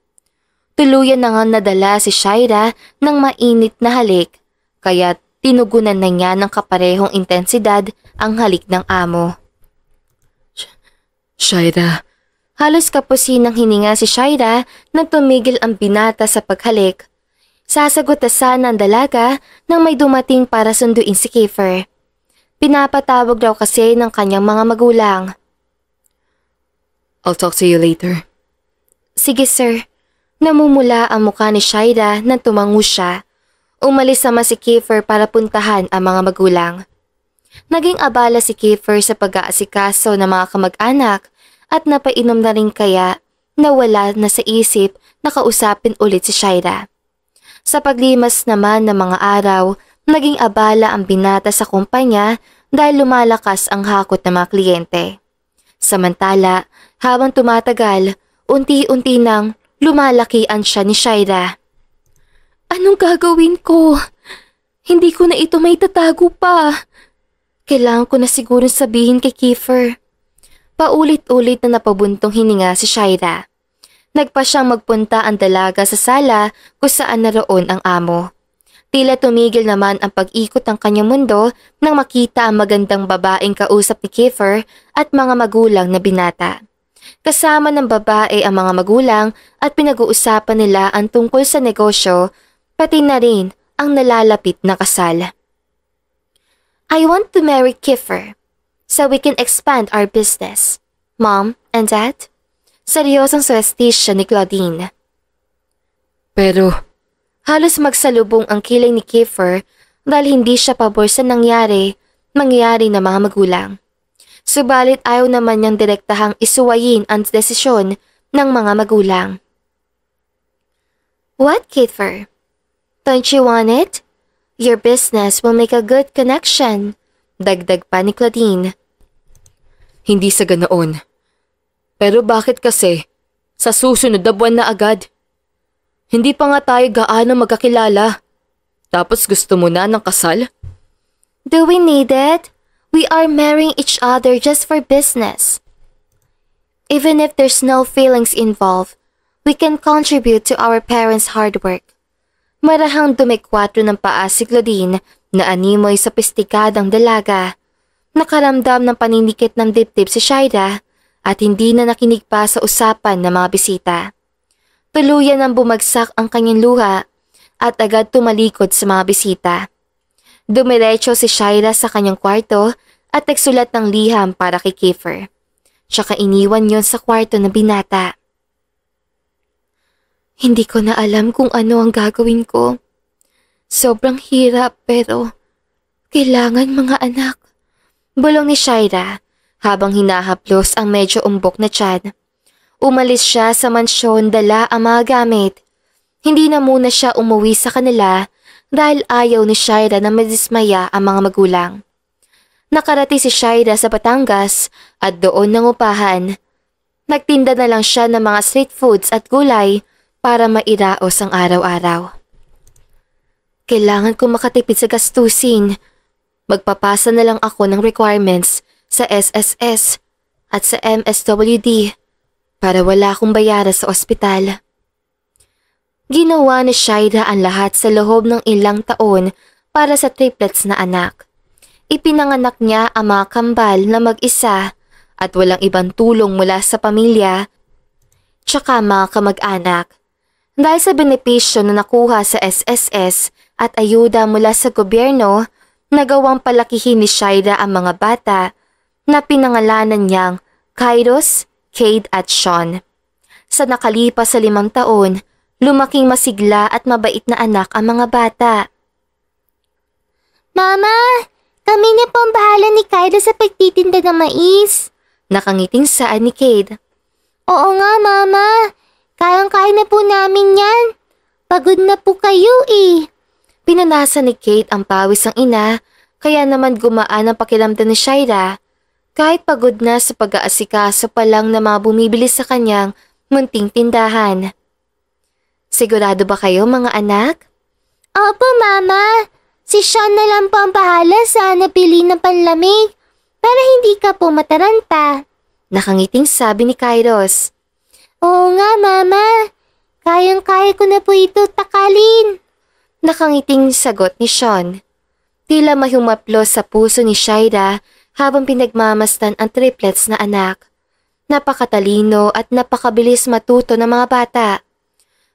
Tuluyan na nga nadala si Shaira ng mainit na halik kaya tinugunan na niya ng kaparehong intensidad ang halik ng amo. Shaira. Halos kapusin ng hininga si Shaira nang tumigil ang binata sa paghalik. Sasagot na sana ang dalaga nang may dumating para sunduin si Kiefer. Pinapatawag daw kasi ng kanyang mga magulang. I'll talk to you later. Sige sir. Namumula ang mukha ni Shaira nang tumango siya. Umalis naman si Kiefer para puntahan ang mga magulang. Naging abala si Kiefer sa pag-aasikaso ng mga kamag-anak at napainom na rin kaya nawala na sa isip na kausapin ulit si Shaira. Sa paglimas naman ng mga araw, naging abala ang binata sa kumpanya dahil lumalakas ang hakot ng mga kliyente. Samantala, habang tumatagal, unti-unti nang lumalakian siya ni Shaira. Anong gagawin ko? Hindi ko na ito may tatago pa. Kailangan ko na siguro sabihin kay Kiefer. Paulit-ulit na napabuntong hininga si Shaira. Nagpa siyang magpunta ang dalaga sa sala kung saan naroon ang amo. Tila tumigil naman ang pag-ikot ng kanyang mundo nang makita ang magandang babaeng kausap ni Kiefer at mga magulang na binata. Kasama ng babae ang mga magulang at pinag-uusapan nila ang tungkol sa negosyo, pati na rin ang nalalapit na kasal. I want to marry Kiefer so we can expand our business, Mom and Dad. Seryosong suwestisya ni Claudine. Pero, Halos magsalubong ang kilay ni Kiefer dahil hindi siya pabor sa mangyayari na mga magulang. Subalit ayaw naman niyang direktahang isuwayin ang desisyon ng mga magulang. What, Kiefer? Don't you want it? Your business will make a good connection. Dagdag pa ni Claudine. hindi sa ganoon. Pero bakit kasi sa susunod na buwan na agad? Hindi pa nga tayo gaano magkakilala. Tapos gusto mo na ng kasal? Do we need it? We are marrying each other just for business. Even if there's no feelings involved, we can contribute to our parents' hard work. Marahang dumikwatro ng paa si Claudine na animoy sa pistikadang dalaga. Nakaramdam ng paninikit ng dibdib si Shaira at hindi na nakinig pa sa usapan ng mga bisita. Tuluyan ang bumagsak ang kanyang luha at agad tumalikod sa mga bisita. Dumiretso si Shaira sa kanyang kwarto at nagsulat ng liham para kay Kiefer. Tsaka iniwan yon sa kwarto ng binata. Hindi ko na alam kung ano ang gagawin ko. Sobrang hirap pero kailangan mga anak. Bulong ni Shaira habang hinahaplos ang medyo umbok na tiyan. Umalis siya sa mansyon, dala ang mga gamit. Hindi na muna siya umuwi sa kanila dahil ayaw ni Shaira na madismaya ang mga magulang. Nakarati si Shaira sa Batangas at doon nangupahan. Nagtinda na lang siya ng mga street foods at gulay para mairaos ang araw-araw. Kailangan ko makatipid sa gastusin. Magpapasa na lang ako ng requirements sa SSS at sa MSWD para wala akong bayaran sa ospital. Ginawa ni Shaira ang lahat sa loob ng ilang taon para sa triplets na anak. Ipinanganak niya ang mga kambal na mag-isa at walang ibang tulong mula sa pamilya tsaka mga kamag-anak. Dahil sa benepisyo na nakuha sa SSS at ayuda mula sa gobyerno, nagawang palakihin ni Shaira ang mga bata na pinangalanan niyang Kairos, Cade at Sean. Sa nakalipas sa 5 taon, lumaking masigla at mabait na anak ang mga bata. Mama, kami na po ang bahala ni Kairos sa pagtitinda ng mais. Nakangiting saan ni Cade. Oo nga, Mama. Kayang-kaya na po namin yan. Pagod na po kayo eh. Pinanasa ni Kate ang pawis ng ina, kaya naman gumaan ang pakiramdam ni Shaira. Kahit pagod na sa pag-aasikaso pa lang na mga bumibili sa kanyang munting tindahan. Sigurado ba kayo mga anak? Opo, Mama. Si Sean na lang po ang bahala sa napili ng panlamig para hindi ka po mataranta. Nakangiting sabi ni Kairos. Oo nga, Mama. Kayang-kaya ko na po ito takalin. Nakangiting sagot ni Sean. Tila may humaplo sa puso ni Shaira habang pinagmamasdan ang triplets na anak. Napakatalino at napakabilis matuto ng mga bata.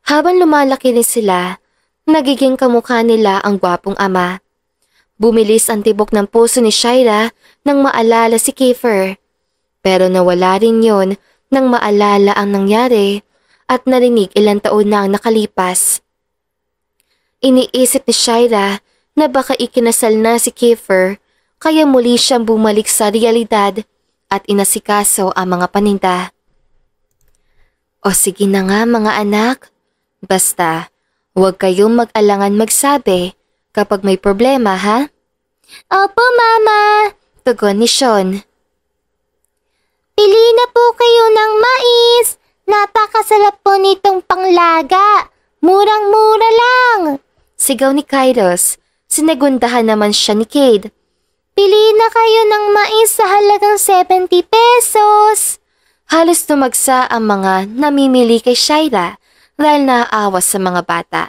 Habang lumalaki rin sila, nagiging kamukha nila ang gwapong ama. Bumilis ang tibok ng puso ni Shaira nang maalala si Kiefer. Pero nawala rin yon nang maalala ang nangyari at narinig ilang taon na ang nakalipas. Iniisip ni Shaira na baka ikinasal na si Kiefer kaya muli siyang bumalik sa realidad at inasikaso ang mga paninda. O sige na nga mga anak, basta huwag kayong mag-alangan magsabi kapag may problema ha? Opo Mama, tugon ni Sean. Pili na po kayo ng mais. Napakasarap po nitong panglaga. Murang-mura lang. Sigaw ni Kairos. Sinagundahan naman siya ni Cade. Pili na kayo ng mais sa halagang 70 pesos. Halos tumagsa ang mga namimili kay Shaira dahil naaawas sa mga bata.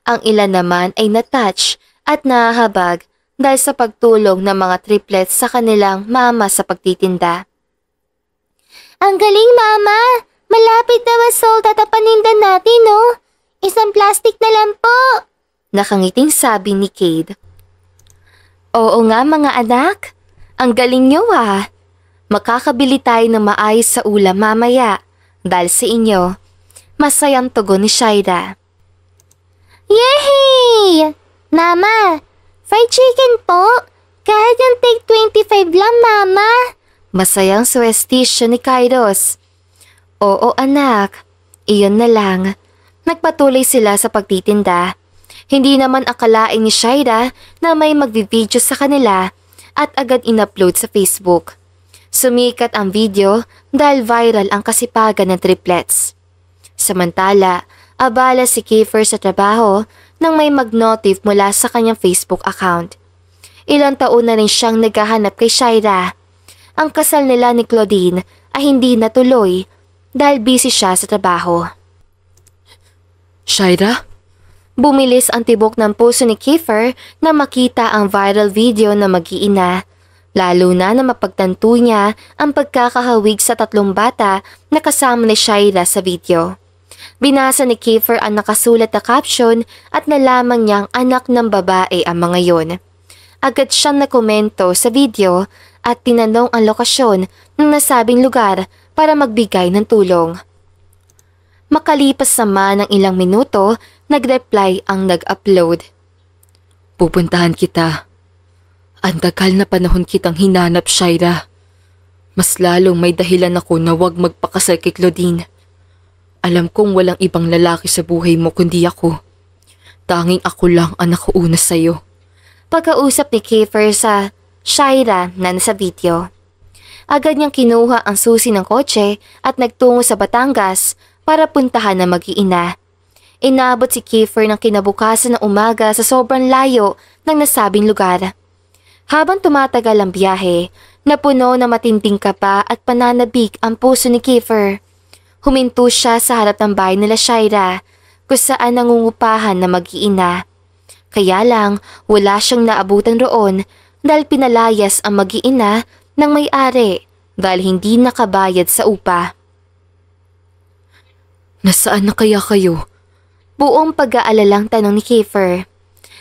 Ang ilan naman ay natouch at nahahabag dahil sa pagtulong ng mga triplets sa kanilang mama sa pagtitinda. Ang galing, Mama! Malapit na ma-sold at paninda natin, no? Isang plastic na lang po! Nakangiting sabi ni Cade. Oo nga, mga anak. Ang galing nyo, ah. Makakabili tayo ng maayos sa ulam mamaya dahil sa inyo. Masayang tugon ni Shaira. Yehey! Mama, fried chicken po. Kahit yung take 25 lang, Mama. Masayang suwestisyo ni Kairos. Oo anak, iyon na lang. Nagpatuloy sila sa pagtitinda. Hindi naman akalain ni Shaira na may magvi-video sa kanila at agad in-upload sa Facebook. Sumikat ang video dahil viral ang kasipagan ng triplets. Samantala, abala si Kiefer sa trabaho nang may mag-notif mula sa kanyang Facebook account. Ilang taon na rin siyang naghahanap kay Shaira. Ang kasal nila ni Claudine ay hindi natuloy dahil busy siya sa trabaho. Shaira? Bumilis ang tibok ng puso ni Kiefer na makita ang viral video na mag-iina, lalo na mapagtanto niya ang pagkakahawig sa 3 bata na kasama ni Shaira sa video. Binasa ni Kiefer ang nakasulat na caption at nalaman niyang anak ng babae ang mga yon. Agad siyang nakomento sa video at tinanong ang lokasyon ng nasabing lugar para magbigay ng tulong. Makalipas naman ng ilang minuto, nag-reply ang nag-upload. Pupuntahan kita. Ang tagal na panahon kitang hinanap, Shaira. Mas lalong may dahilan ako na huwag magpakasal kay Claudine. Alam kong walang ibang lalaki sa buhay mo kundi ako. Tanging ako lang ang nakuuna sa'yo. Pagkausap ni Kiefer sa Shaira na nasa video. Agad niyang kinuha ang susi ng kotse at nagtungo sa Batangas para puntahan na mag-iina. Inabot si Kiefer ng kinabukasan ng umaga sa sobrang layo ng nasabing lugar. Habang tumatagal ang biyahe, napuno na matinding kaba at pananabik ang puso ni Kiefer. Huminto siya sa harap ng bahay nila Shaira, kung saan nangungupahan na mag-iina. Kaya lang, wala siyang naabutan roon dahil pinalayas ang mag-iina ng may-ari dahil hindi nakabayad sa upa. Nasaan na kaya kayo? Buong pag-aalalang tanong ni Kiefer.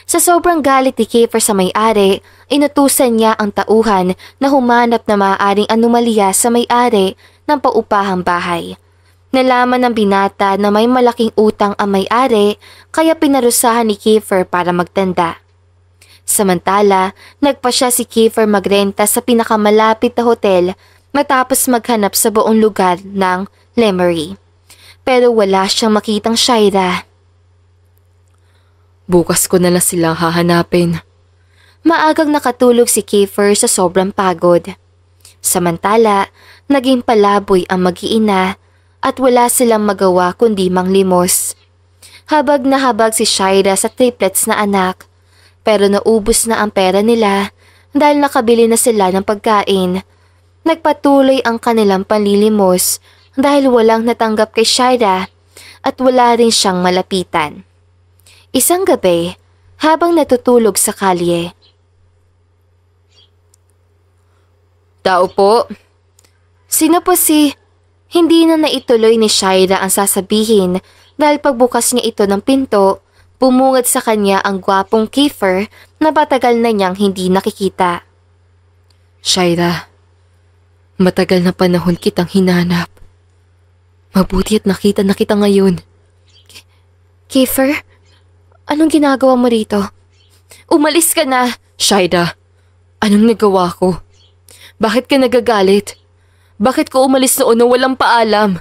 Sa sobrang galit ni Kiefer sa may-ari, inutusan niya ang tauhan na humanap na maaaring anomalya sa may-ari ng paupahang bahay. Nalaman ng binata na may malaking utang ang may-ari kaya pinarusahan ni Kiefer para magtanda. Samantala, nagpa siya si Kiefer magrenta sa pinakamalapit na hotel matapos maghanap sa buong lugar ng Lemery. Pero wala siyang makitang Shaira. Bukas ko na lang silang hahanapin. Maagang nakatulog si Kiefer sa sobrang pagod. Samantala, naging palaboy ang mag-iina at wala silang magawa kundi manglimos. Habag na habag si Shaira sa triplets na anak, pero naubos na ang pera nila dahil nakabili na sila ng pagkain. Nagpatuloy ang kanilang panlilimos dahil walang natanggap kay Shaira at wala rin siyang malapitan. Isang gabi, habang natutulog sa kalye. Tao po. Sino po si... Hindi na naituloy ni Shaira ang sasabihin dahil pagbukas niya ito ng pinto, bumungad sa kanya ang gwapong Kiefer na patagal na niyang hindi nakikita. Shaira, matagal na panahon kitang hinanap. Mabuti at nakita na kita ngayon. Kiefer, anong ginagawa mo rito? Umalis ka na! Shaira, anong nagawa ko? Bakit ka nagagalit? Bakit ko umalis noon na walang paalam?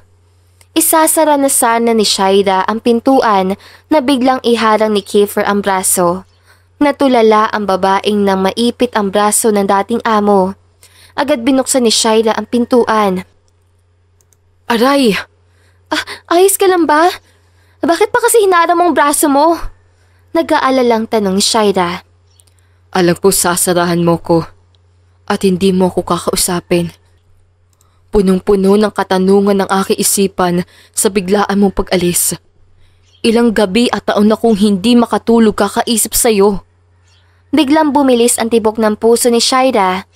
Isasara na sana ni Shaira ang pintuan na biglang iharang ni Kiefer ang braso. Natulala ang babaeng nang maipit ang braso ng dating amo. Agad binuksan ni Shaira ang pintuan. Aray! Ayos ka lang ba? Bakit pa kasi hinarang mong braso mo? Nag-aalalang tanong ni Shaira. Alam ko sasarahan mo ko at hindi mo ko kakausapin. Punong-puno ng katanungan ng aking isipan sa biglaan mong pag-alis. Ilang gabi at taon na kong hindi makatulog kakaisip sa'yo. Biglang bumilis ang tibok ng puso ni Shaira.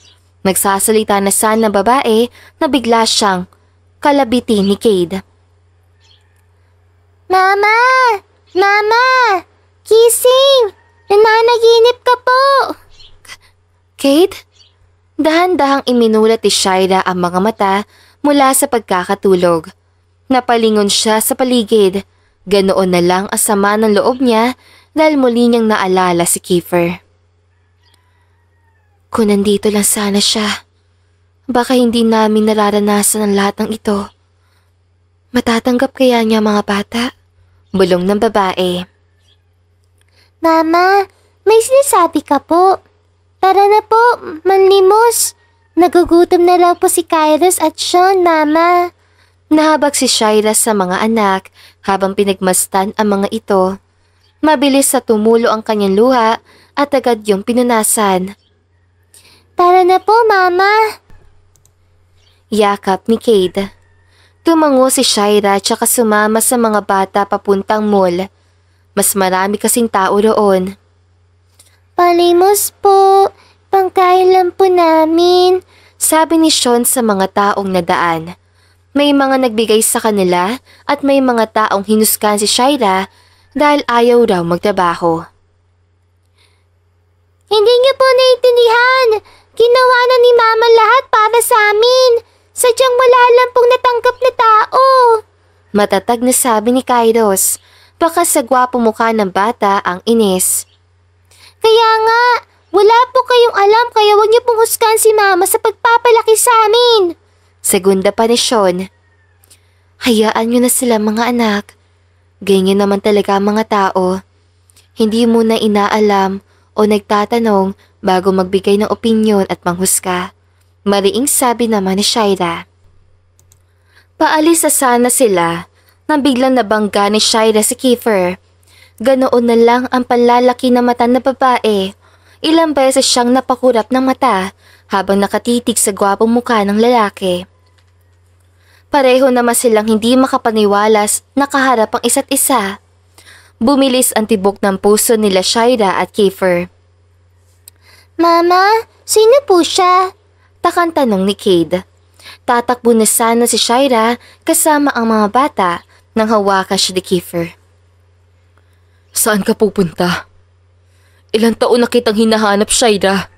Nagsasalita na sana ng babae na bigla siyang kalabitin ni Cade. Mama! Mama! Kissing! Nananaginip ka po! Cade? Dahan-dahang iminulat ni Shaira ang mga mata mula sa pagkakatulog. Napalingon siya sa paligid. Ganoon na lang ang sama ng loob niya dahil muli niyang naalala si Kiefer. Kung nandito lang sana siya, baka hindi namin nararanasan ang lahat ng ito. Matatanggap kaya niya mga bata? Bulong ng babae. Mama, may sinasabi ka po. Tara na po, manlimos. Nagugutom na lang po si Kairos at Sean, Mama. Nahabag si Shaira sa mga anak habang pinagmastan ang mga ito. Mabilis sa tumulo ang kanyang luha at agad yung pinunasan. Tara na po, Mama. Yakap ni Cade. Tumango si Shaira tsaka sumama sa mga bata papuntang mall. Mas marami kasing tao roon. Palimos po, pangkain lang po namin. Sabi ni Sean sa mga taong nadaan. May mga nagbigay sa kanila at may mga taong hinusgan si Shaira dahil ayaw raw magtrabaho. Hindi niyo po naiintindihan. Ginawa na ni Mama lahat para sa amin. Sadyang wala lang pong natanggap na tao. Matatag na sabi ni Kairos. Baka sa gwapo mukha ng bata ang inis. Kaya nga, wala po kayong alam kaya huwag niyo pong husgan si Mama sa pagpapalaki sa amin. Segunda pa ni Sean. Hayaan niyo na sila mga anak. Ganyan naman talaga ang mga tao. Hindi mo na inaalam o nagtatanong bago magbigay ng opinyon at manghusga. Mariing sabi naman ni Shaira. Paalis na sana sila nang biglang nabangga ni Shaira si Kiefer. Ganoon na lang ang panlalaki na mata na babae. Ilang beses siyang napakurap ng mata habang nakatitig sa gwapong mukha ng lalaki. Pareho naman silang hindi makapaniwalas nakaharap ang isa't isa. Bumilis ang tibok ng puso nila Shaira at Kiefer. Mama, sino po siya? Takang tanong ni Cade. Tatakbo na sana si Shaira kasama ang mga bata nang hawakan siya ni Kiefer. Saan ka pupunta? Ilang taon na kitang hinahanap, Shaira.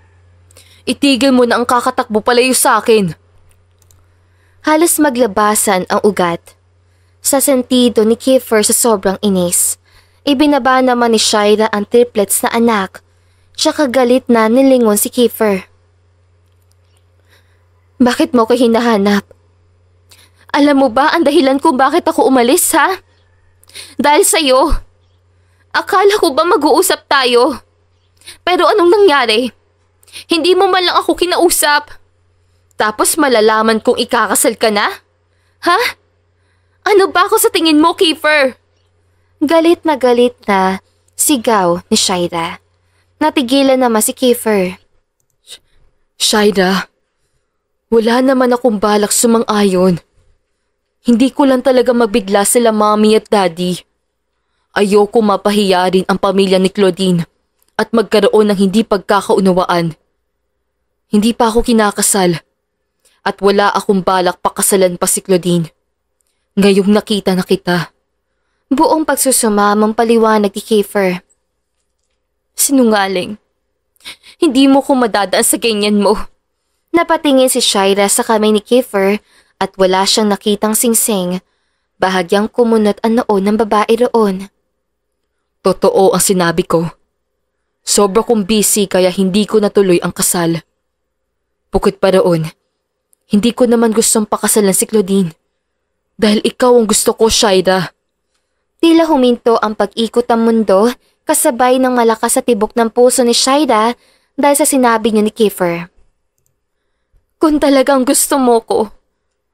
Itigil mo na ang kakatakbo palayo sa akin. Halos maglabasan ang ugat. Sa sentido ni Kiefer sa sobrang inis. Ibinaba naman ni Shaira ang triplets na anak. Tsaka galit na nilingon si Kiefer. Bakit mo ko hinahanap? Alam mo ba ang dahilan kung bakit ako umalis, ha? Dahil sa'yo. Akala ko ba mag-uusap tayo? Pero anong nangyari? Hindi mo man lang ako kinausap. Tapos malalaman kung ikakasal ka na? Ha? Ano ba ako sa tingin mo, Kiefer? Galit na sigaw ni Shaira. Natigilan naman si Kiefer. Shaira, wala naman akong balak sumang-ayon. Hindi ko lang talaga magbigla sila mommy at daddy. Ayoko mapahiya rin ang pamilya ni Claudine at magkaroon ng hindi pagkakaunawaan. Hindi pa ako kinakasal at wala akong balak pakasalan pa si Claudine. Ngayong nakita na kita. Buong pagsusumamang paliwanag ni Kiefer. Sinungaling. Hindi mo ko madadaan sa ganyan mo. Napatingin si Shaira sa kamay ni Kiefer at wala siyang nakitang singsing. Bahagyang kumunot ang noo ng babae roon. Totoo ang sinabi ko. Sobra kong busy kaya hindi ko natuloy ang kasal. Bukod pa roon, hindi ko naman gustong pakasalan si Claudine. Dahil ikaw ang gusto ko, Shaira. Tila huminto ang pag-ikot ng mundo kasabay ng malakas sa tibok ng puso ni Shaira dahil sa sinabi niya ni Kiefer. Kung talagang gusto mo ko,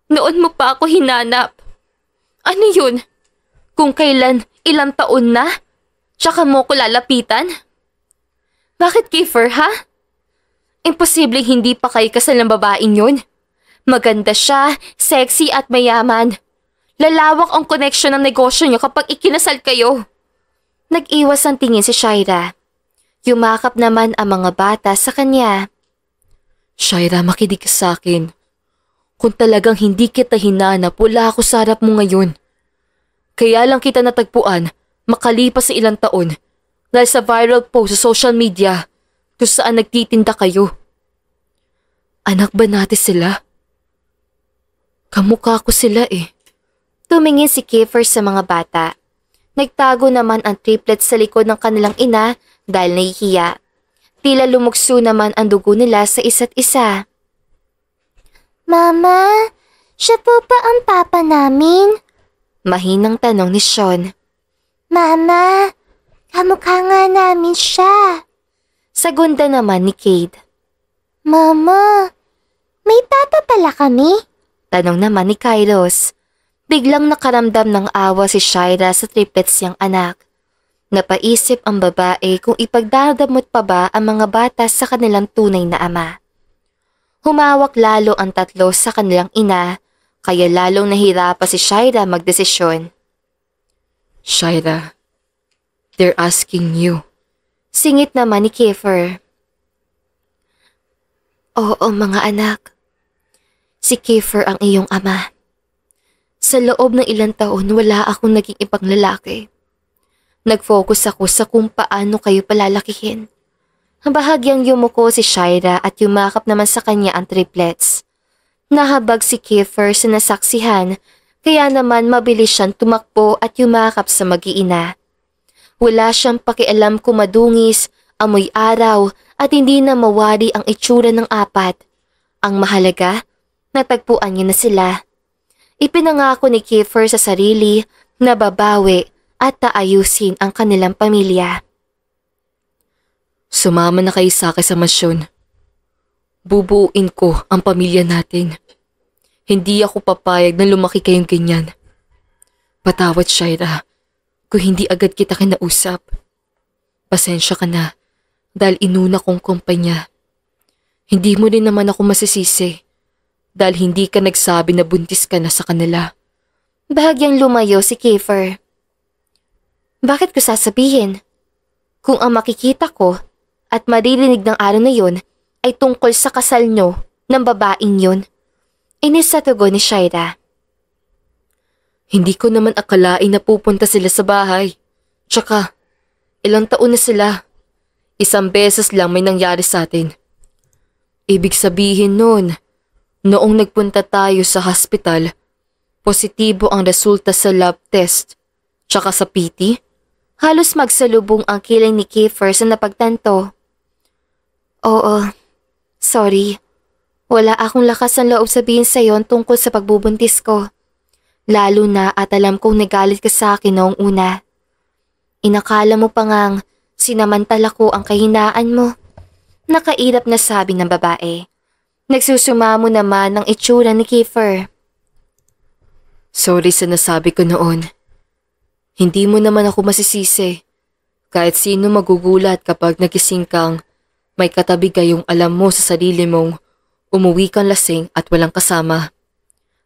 noon mo pa ako hinanap. Ano yun? Kung kailan, ilang taon na? Tsaka mo ko lalapitan? Bakit, Kiefer, ha? Imposibleng hindi pa kayo kasal ng babaeng yun. Maganda siya, sexy at mayaman. Lalawak ang connection ng negosyo niyo kapag ikinasal kayo. Nag-iwas ang tingin si Shaira. Yumakap naman ang mga bata sa kanya. Shaira, makinig ka sa akin. Kung talagang hindi kita hinanap, wala ako sa harap mo ngayon. Kaya lang kita natagpuan, makalipas sa ilang taon, dahil sa viral post sa social media kung saan nagtitinda kayo. Anak ba natin sila? Kamukha ko sila eh. Tumingin si Kiefer sa mga bata. Nagtago naman ang triplets sa likod ng kanilang ina dahil nahihiya. Tila lumukso naman ang dugo nila sa isa't isa. Mama, siya po ba ang papa namin? Mahinang tanong ni Sean. Mama, kamukha nga namin siya. Sagunda naman ni Cade. Mama, may papa pala kami? Tanong naman ni Kairos. Biglang nakaramdam ng awa si Shaira sa triplets niyang anak. Napaisip ang babae kung ipagdadamot pa ba ang mga bata sa kanilang tunay na ama. Humawak lalo ang tatlo sa kanilang ina, kaya lalong nahirapan si Shaira magdesisyon. Shaira, they're asking you. Singit naman ni Kiefer. Oo mga anak, si Kiefer ang iyong ama. Sa loob ng ilang taon wala akong naging ibang lalaki. Nag-focus ako sa kung paano kayo palalakihin. Bahagyang yumuko si Shaira at yumakap naman sa kanya ang triplets. Nahabag si Kiefer sa nasaksihan, kaya naman mabilis siyang tumakbo at yumakap sa mag-iina. Wala siyang pakialam kung madungis, amoy araw at hindi na mawari ang itsura ng apat. Ang mahalaga, natagpuan niya na sila. Ipinangako ni Kiefer sa sarili na babawi at taayusin ang kanilang pamilya. Sumama na kayo sa akin sa mansyon. Bubuuin ko ang pamilya natin. Hindi ako papayag na lumaki kayong ganyan. Patawad, Shaira, kung hindi agad kita kinausap. Pasensya ka na dahil inuna kong kumpanya. Hindi mo rin naman ako masisisi dahil hindi ka nagsabi na buntis ka na sa kanila. Bahagyang lumayo si Kiefer. Bakit ko sasabihin? Kung ang makikita ko at maririnig ng araw na yun ay tungkol sa kasal nyo ng babaeng yun. Inis sa tugon ni Shaira. Hindi ko naman akalain na pupunta sila sa bahay. Tsaka, ilang taon na sila. Isang beses lang may nangyari sa atin. Ibig sabihin nun, noong nagpunta tayo sa hospital, positibo ang resulta sa lab test. Tsaka sa PT, halos magsalubong ang kilay ni Kiefer sa napagtanto. Oo, sorry. Wala akong lakas ng loob sabihin sa'yo tungkol sa pagbubuntis ko. Lalo na at alam kong nagalit ka sa akin noong una. Inakala mo pa ngang sinamantala ko ang kahinaan mo. Nakairap na sabi ng babae. Nagsusumamo naman ng itsura ni Kiefer. Sorry sa nasabi ko noon. Hindi mo naman ako masisisi. Kahit sino magugulat kapag nagising kang may katabi kayong alam mo sa sarili mong umuwi kang lasing at walang kasama.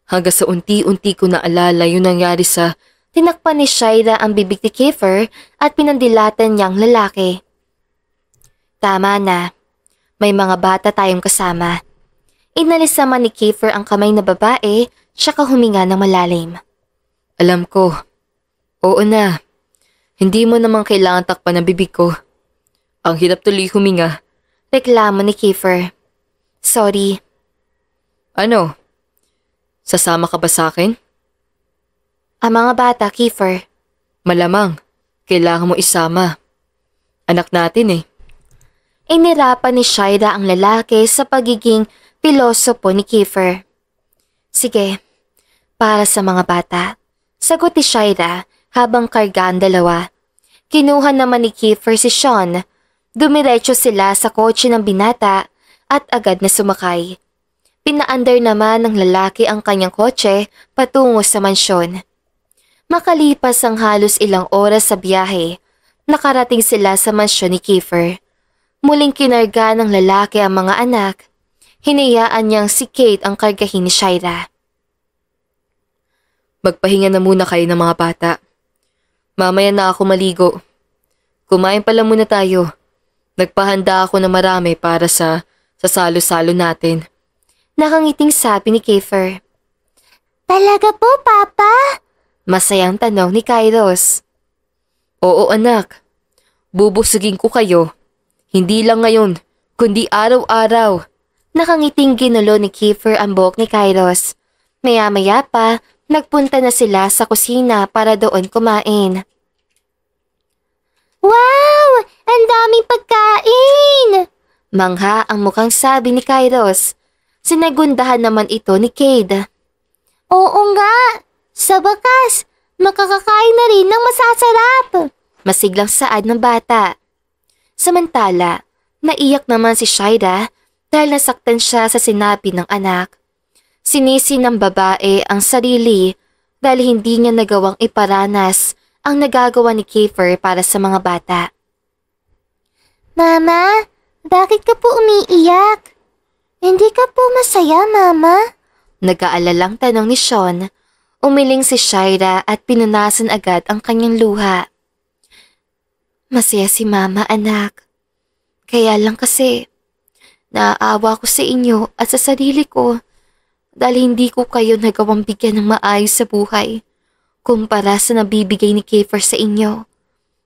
Hanggang sa unti-unti ko naalala yung nangyari sa... Tinakpan ni Shaira ang bibig ni Kiefer at pinandilatan niyang lalaki. Tama na. May mga bata tayong kasama. Inalis naman ni Kiefer ang kamay na babae, tsaka huminga ng malalim. Alam ko. Oo na. Hindi mo naman kailangan takpan ang bibig ko. Ang hirap tuloy huminga. Reklamo ni Kiefer. Sorry. Ano? Sasama ka ba sa akin? Ang mga bata, Kiefer. Malamang. Kailangan mo isama. Anak natin eh. Inirapan ni Shaira ang lalaki sa pagiging pilosopo ni Kiefer. Sige, para sa mga bata. Sagot ni Shaira habang karga ang dalawa. Kinuha naman ni Kiefer si Sean. Dumiretso sila sa kotse ng binata at agad na sumakay. Pinaandar naman ng lalaki ang kanyang kotse patungo sa mansyon. Makalipas ang halos ilang oras sa biyahe, nakarating sila sa mansyon ni Kiefer. Muling kinarga ng lalaki ang mga anak. Hinayaan niyang si Kate ang kargahin ni Shaira. Magpahinga na muna kayo ng mga bata. Mamaya na ako maligo. Kumain pala muna tayo. Nagpahanda ako ng marami para sa salo-salo natin. Nakangiting sabi ni Kiefer. Talaga po, Papa? Masayang tanong ni Kairos. Oo anak, bubusugin ko kayo. Hindi lang ngayon, kundi araw-araw. Nakangiting ginulo ni Kiefer ang buhok ni Kairos. Maya-maya pa, Nagpunta na sila sa kusina para doon kumain. Wow! Ang daming pagkain! Mangha ang mukhang sabi ni Kairos. Sinagundahan naman ito ni Cade. Oo nga! Sa wakas, makakakain na rin ng masasarap! Masiglang saad ng bata. Samantala, naiyak naman si Shaira dahil nasaktan siya sa sinabi ng anak. Sinisi ng babae ang sarili dahil hindi niya nagawang iparanas ang nagagawa ni Kiefer para sa mga bata. Mama, bakit ka po umiiyak? Hindi ka po masaya, Mama? Nag-aalalang tanong ni Sean. Umiling si Shaira at pinunasan agad ang kanyang luha. Masaya si Mama, anak. Kaya lang kasi, naaawa ko sa inyo at sa sarili ko dahil hindi ko kayo nagawang bigyan ng maayos sa buhay kumpara sa nabibigay ni Kiefer sa inyo.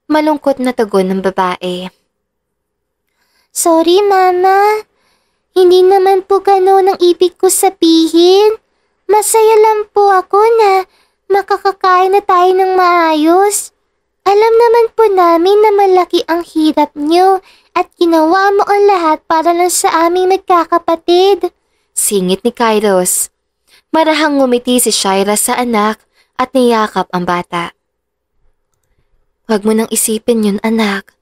Malungkot na tugon ng babae. Sorry, Mama. Hindi naman po gano'n ang ibig ko sabihin. Masaya lang po ako na makakakain na tayo ng maayos. Alam naman po namin na malaki ang hirap niyo at ginawa mo ang lahat para lang sa aming magkakapatid. Singit ni Kairos. Marahang ngumiti si Shaira sa anak at niyakap ang bata. Huwag mo nang isipin yun, anak.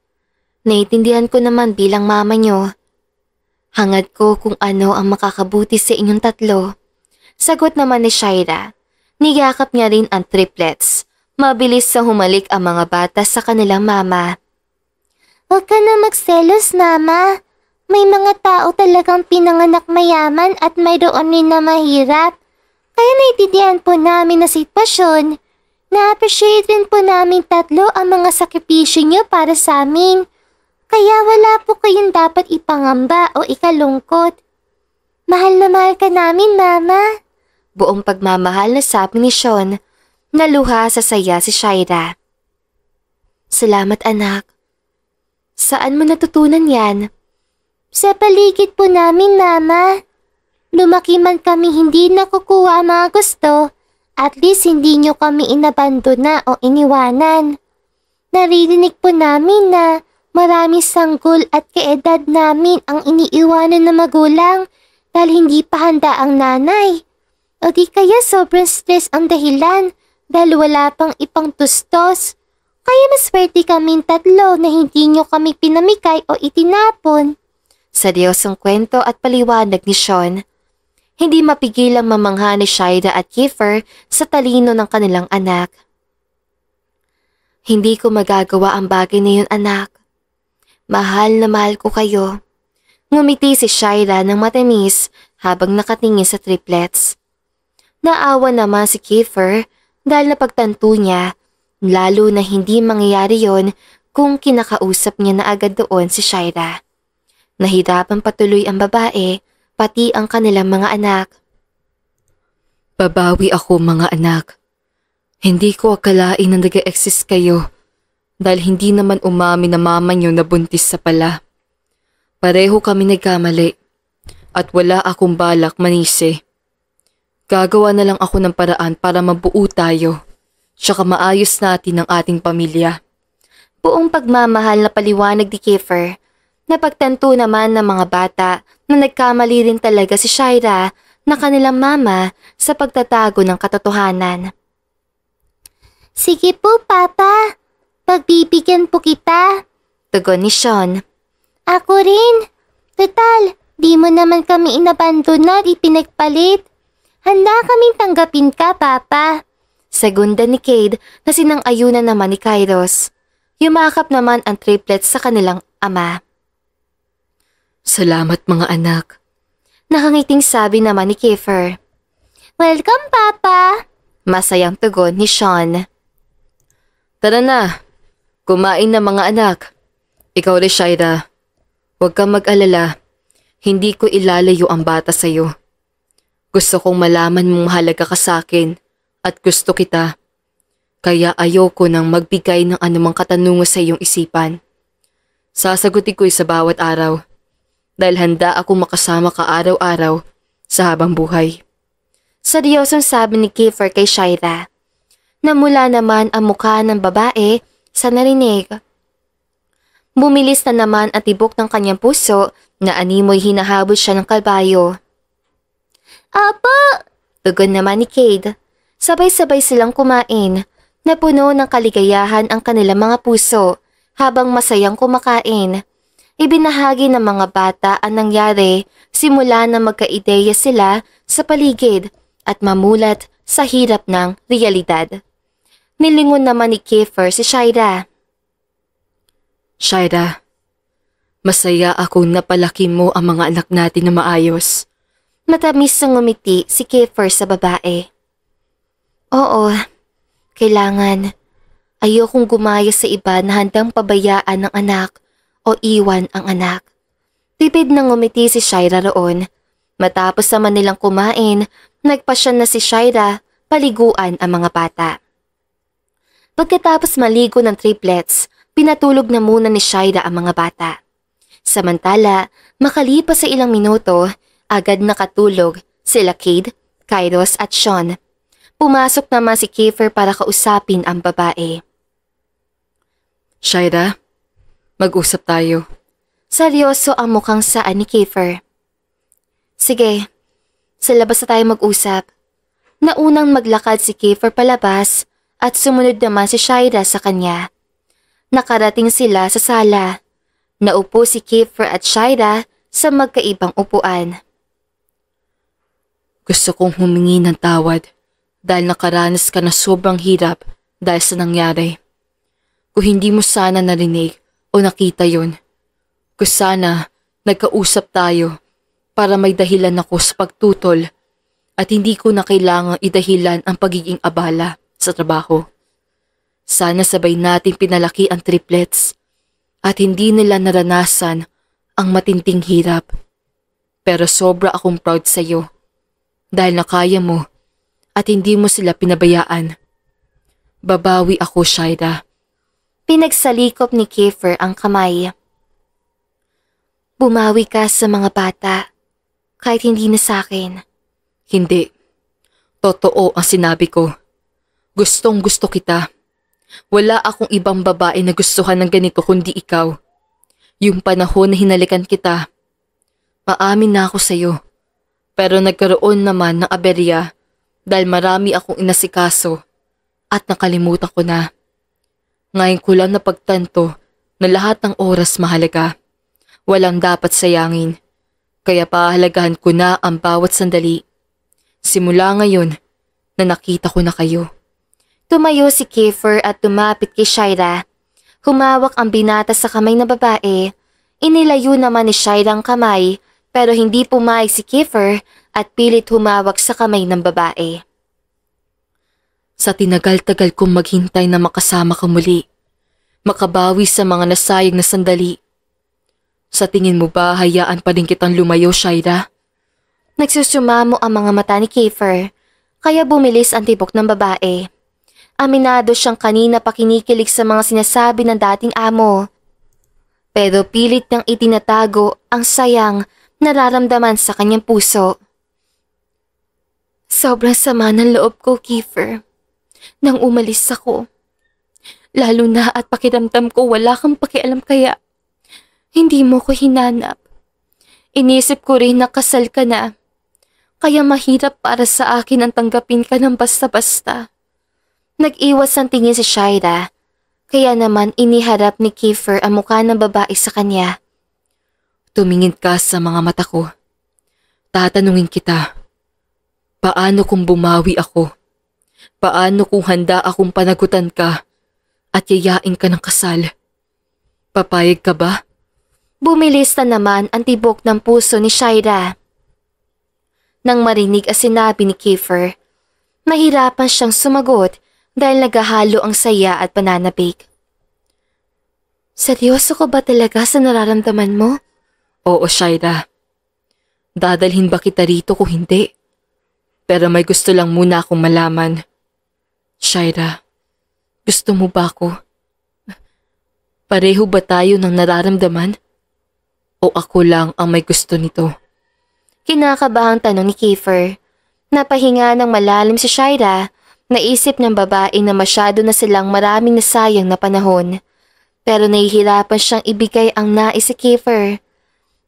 Naiintindihan ko naman bilang mama niyo. Hangad ko kung ano ang makakabuti sa inyong tatlo. Sagot naman ni Shaira. Niyakap niya rin ang triplets. Mabilis sa humalik ang mga bata sa kanilang mama. Huwag ka na magselos, Mama. May mga tao talagang pinanganak mayaman at mayroon rin na mahirap. Kaya naiintindihan po namin na sitwasyon. Na-appreciate rin po namin tatlo ang mga sakripisyo niyo para sa amin. Kaya wala po kayong dapat ipangamba o ikalungkot. Mahal na mahal ka namin, Mama. Buong pagmamahal na sabi ni Sean. Naluha sa saya si Shaira. Salamat, anak. Saan mo natutunan yan? Sa paligid po namin, Mama. Lumaki man kami hindi nakukuha ang mga gusto, at least hindi niyo kami inabandona o iniwanan. Naririnig po namin na marami sanggol at kaedad namin ang iniiwanan ng magulang dahil hindi pa handa ang nanay. O di kaya sobrang stress ang dahilan dahil wala pang ipang tustos. Kaya maswerte kaming tatlo na hindi niyo kami pinamigay o itinapon. Seryosong kwento at paliwanag ni Sean. Hindi mapigilang mamangha ni Shaira at Kiefer sa talino ng kanilang anak. Hindi ko magagawa ang bagay na yun, anak. Mahal na mahal ko kayo. Ngumiti si Shaira ng matamis habang nakatingin sa triplets. Naawa naman si Kiefer dahil napagtanto niya, lalo na hindi mangyayari yon kung kinakausap niya na agad doon si Shaira. Nahirapan patuloy ang babae, pati ang kanilang mga anak. Babawi ako, mga anak. Hindi ko akalain na nag-e-exist kayo dahil hindi naman umamin na mama niyo na buntis sa pala. Pareho kami nagkamali at wala akong balak manisi. Gagawa na lang ako ng paraan para mabuo tayo tsaka maayos natin ang ating pamilya. Buong pagmamahal na paliwanag ni Kiefer. Napagtanto naman ng mga bata na nagkamali rin talaga si Shaira na kanilang mama sa pagtatago ng katotohanan. Sige po, Papa. Pagbibigyan po kita. Tugon ni Sean. Ako rin. Total, di mo naman kami inabandona at ipinagpalit. Handa kaming tanggapin ka, Papa. Segunda ni Cade na sinang-ayunan naman ni Kairos. Yumakap naman ang triplets sa kanilang ama. Salamat, mga anak. Nakangiting sabi naman ni Kiefer. Welcome, Papa. Masayang tugon ni Sean. Tara na. Kumain na, mga anak. Ikaw rin, Shaira. Huwag kang mag-alala. Hindi ko ilalayo ang bata sa'yo. Gusto kong malaman mong mahalaga ka sa akin at gusto kita. Kaya ayoko nang magbigay ng anumang katanungo sa iyong isipan. Sasagutin ko sa bawat araw. Dahil handa akong makasama ka araw-araw sa habang buhay. Seryosong sabi ni Kiefer kay Shaira. Namula naman ang mukha ng babae sa narinig. Bumilis na naman ang tibok ng kanyang puso na animoy hinahabol siya ng kalbayo. Apo! Tugon naman ni Cade. Sabay-sabay silang kumain. Napuno ng kaligayahan ang kanilang mga puso habang masayang kumakain. Ibinahagi ng mga bata ang nangyari simula na magkaideya sila sa paligid at mamulat sa hirap ng realidad. Nilingon naman ni Kiefer si Shaira. Shaira, masaya akong napalaki mo ang mga anak natin na maayos. Matamis na ngumiti si Kiefer sa babae. Oo, kailangan. Ayokong gumaya sa iba na handang pabayaan ng anak o iwan ang anak. Tipid na ngumiti si Shaira roon. Matapos naman nilang kumain, nagpasya na si Shaira paliguan ang mga bata. Pagkatapos maligo ng triplets, pinatulog na muna ni Shaira ang mga bata. Samantala, makalipas sa ilang minuto, agad nakatulog sila Cade, Kairos at Sean. Pumasok naman si Kiefer para kausapin ang babae. Shaira, mag-usap tayo. Seryoso ang mukhang saan ni Kiefer. Sige, sa labas na tayo mag-usap. Naunang maglakad si Kiefer palabas at sumunod naman si Shaira sa kanya. Nakarating sila sa sala. Naupo si Kiefer at Shaira sa magkaibang upuan. Gusto kong humingi ng tawad dahil nakaranas ka na sobrang hirap dahil sa nangyari. Kung hindi mo sana narinig o nakita yun, kung sana nagkausap tayo para may dahilan ako sa pagtutol at hindi ko na kailangang idahilan ang pagiging abala sa trabaho. Sana sabay natin pinalaki ang triplets at hindi nila naranasan ang matinding hirap. Pero sobra akong proud sa iyo dahil nakaya mo at hindi mo sila pinabayaan. Babawi ako, Shaira. Pinagsalikop ni Kiefer ang kamay. Bumawi ka sa mga bata kahit hindi na sa akin. Hindi. Totoo ang sinabi ko. Gustong gusto kita. Wala akong ibang babae na gustuhan ng ganito kundi ikaw. Yung panahon na hinalikan kita, maamin na ako sa'yo. Pero nagkaroon naman ng aberya dahil marami akong inasikaso at nakalimutan ko na. Ngayon ko lang napagtanto na lahat ng oras mahalaga. Walang dapat sayangin. Kaya pahalagahan ko na ang bawat sandali. Simula ngayon na nakita ko na kayo. Tumayo si Kiefer at tumapit kay Shaira. Humawak ang binata sa kamay na babae. Inilayo naman ni Shaira ang kamay pero hindi pumayag si Kiefer at pilit humawak sa kamay ng babae. Sa tinagal-tagal kong maghintay na makasama ka muli, makabawi sa mga nasayang na sandali. Sa tingin mo ba hayaan pa rin kitang lumayo, Shaira? Nagsusumamo ang mga mata ni Kiefer, kaya bumilis ang tibok ng babae. Aminado siyang kanina pa kinikilig sa mga sinasabi ng dating amo. Pero pilit niyang itinatago ang sayang nararamdaman sa kanyang puso. Sobrang sama ng loob ko, Kiefer, nang umalis ako. Lalo na at pakiramdam ko wala kang pakialam kaya hindi mo ko hinanap. Inisip ko rin na kasal ka na. Kaya mahirap para sa akin ang tanggapin ka ng basta-basta. Nag-iwas ang tingin si Shaira. Kaya naman iniharap ni Kiefer ang mukha ng babae sa kanya. Tumingin ka sa mga mata ko. Tatanungin kita. Paano kung bumawi ako? Paano kung handa akong panagutan ka at yayain ka ng kasal? Papayag ka ba? Bumilis na naman ang tibok ng puso ni Shaira. Nang marinig ang sinabi ni Kiefer, mahirapan siyang sumagot dahil naghahalo ang saya at pananabik. Seryoso ka ba talaga sa nararamdaman mo? Oo, Shaira. Dadalhin ba kita rito kung hindi? Pero may gusto lang muna akong malaman. Shaira, gusto mo ba ako? Pareho ba tayo ng nararamdaman? O ako lang ang may gusto nito? Kinakabahang tanong ni Kiefer. Napahinga ng malalim si Shaira. Naisip ng babae na masyado na silang maraming nasayang na panahon. Pero nahihirapan siyang ibigay ang nais si Kiefer.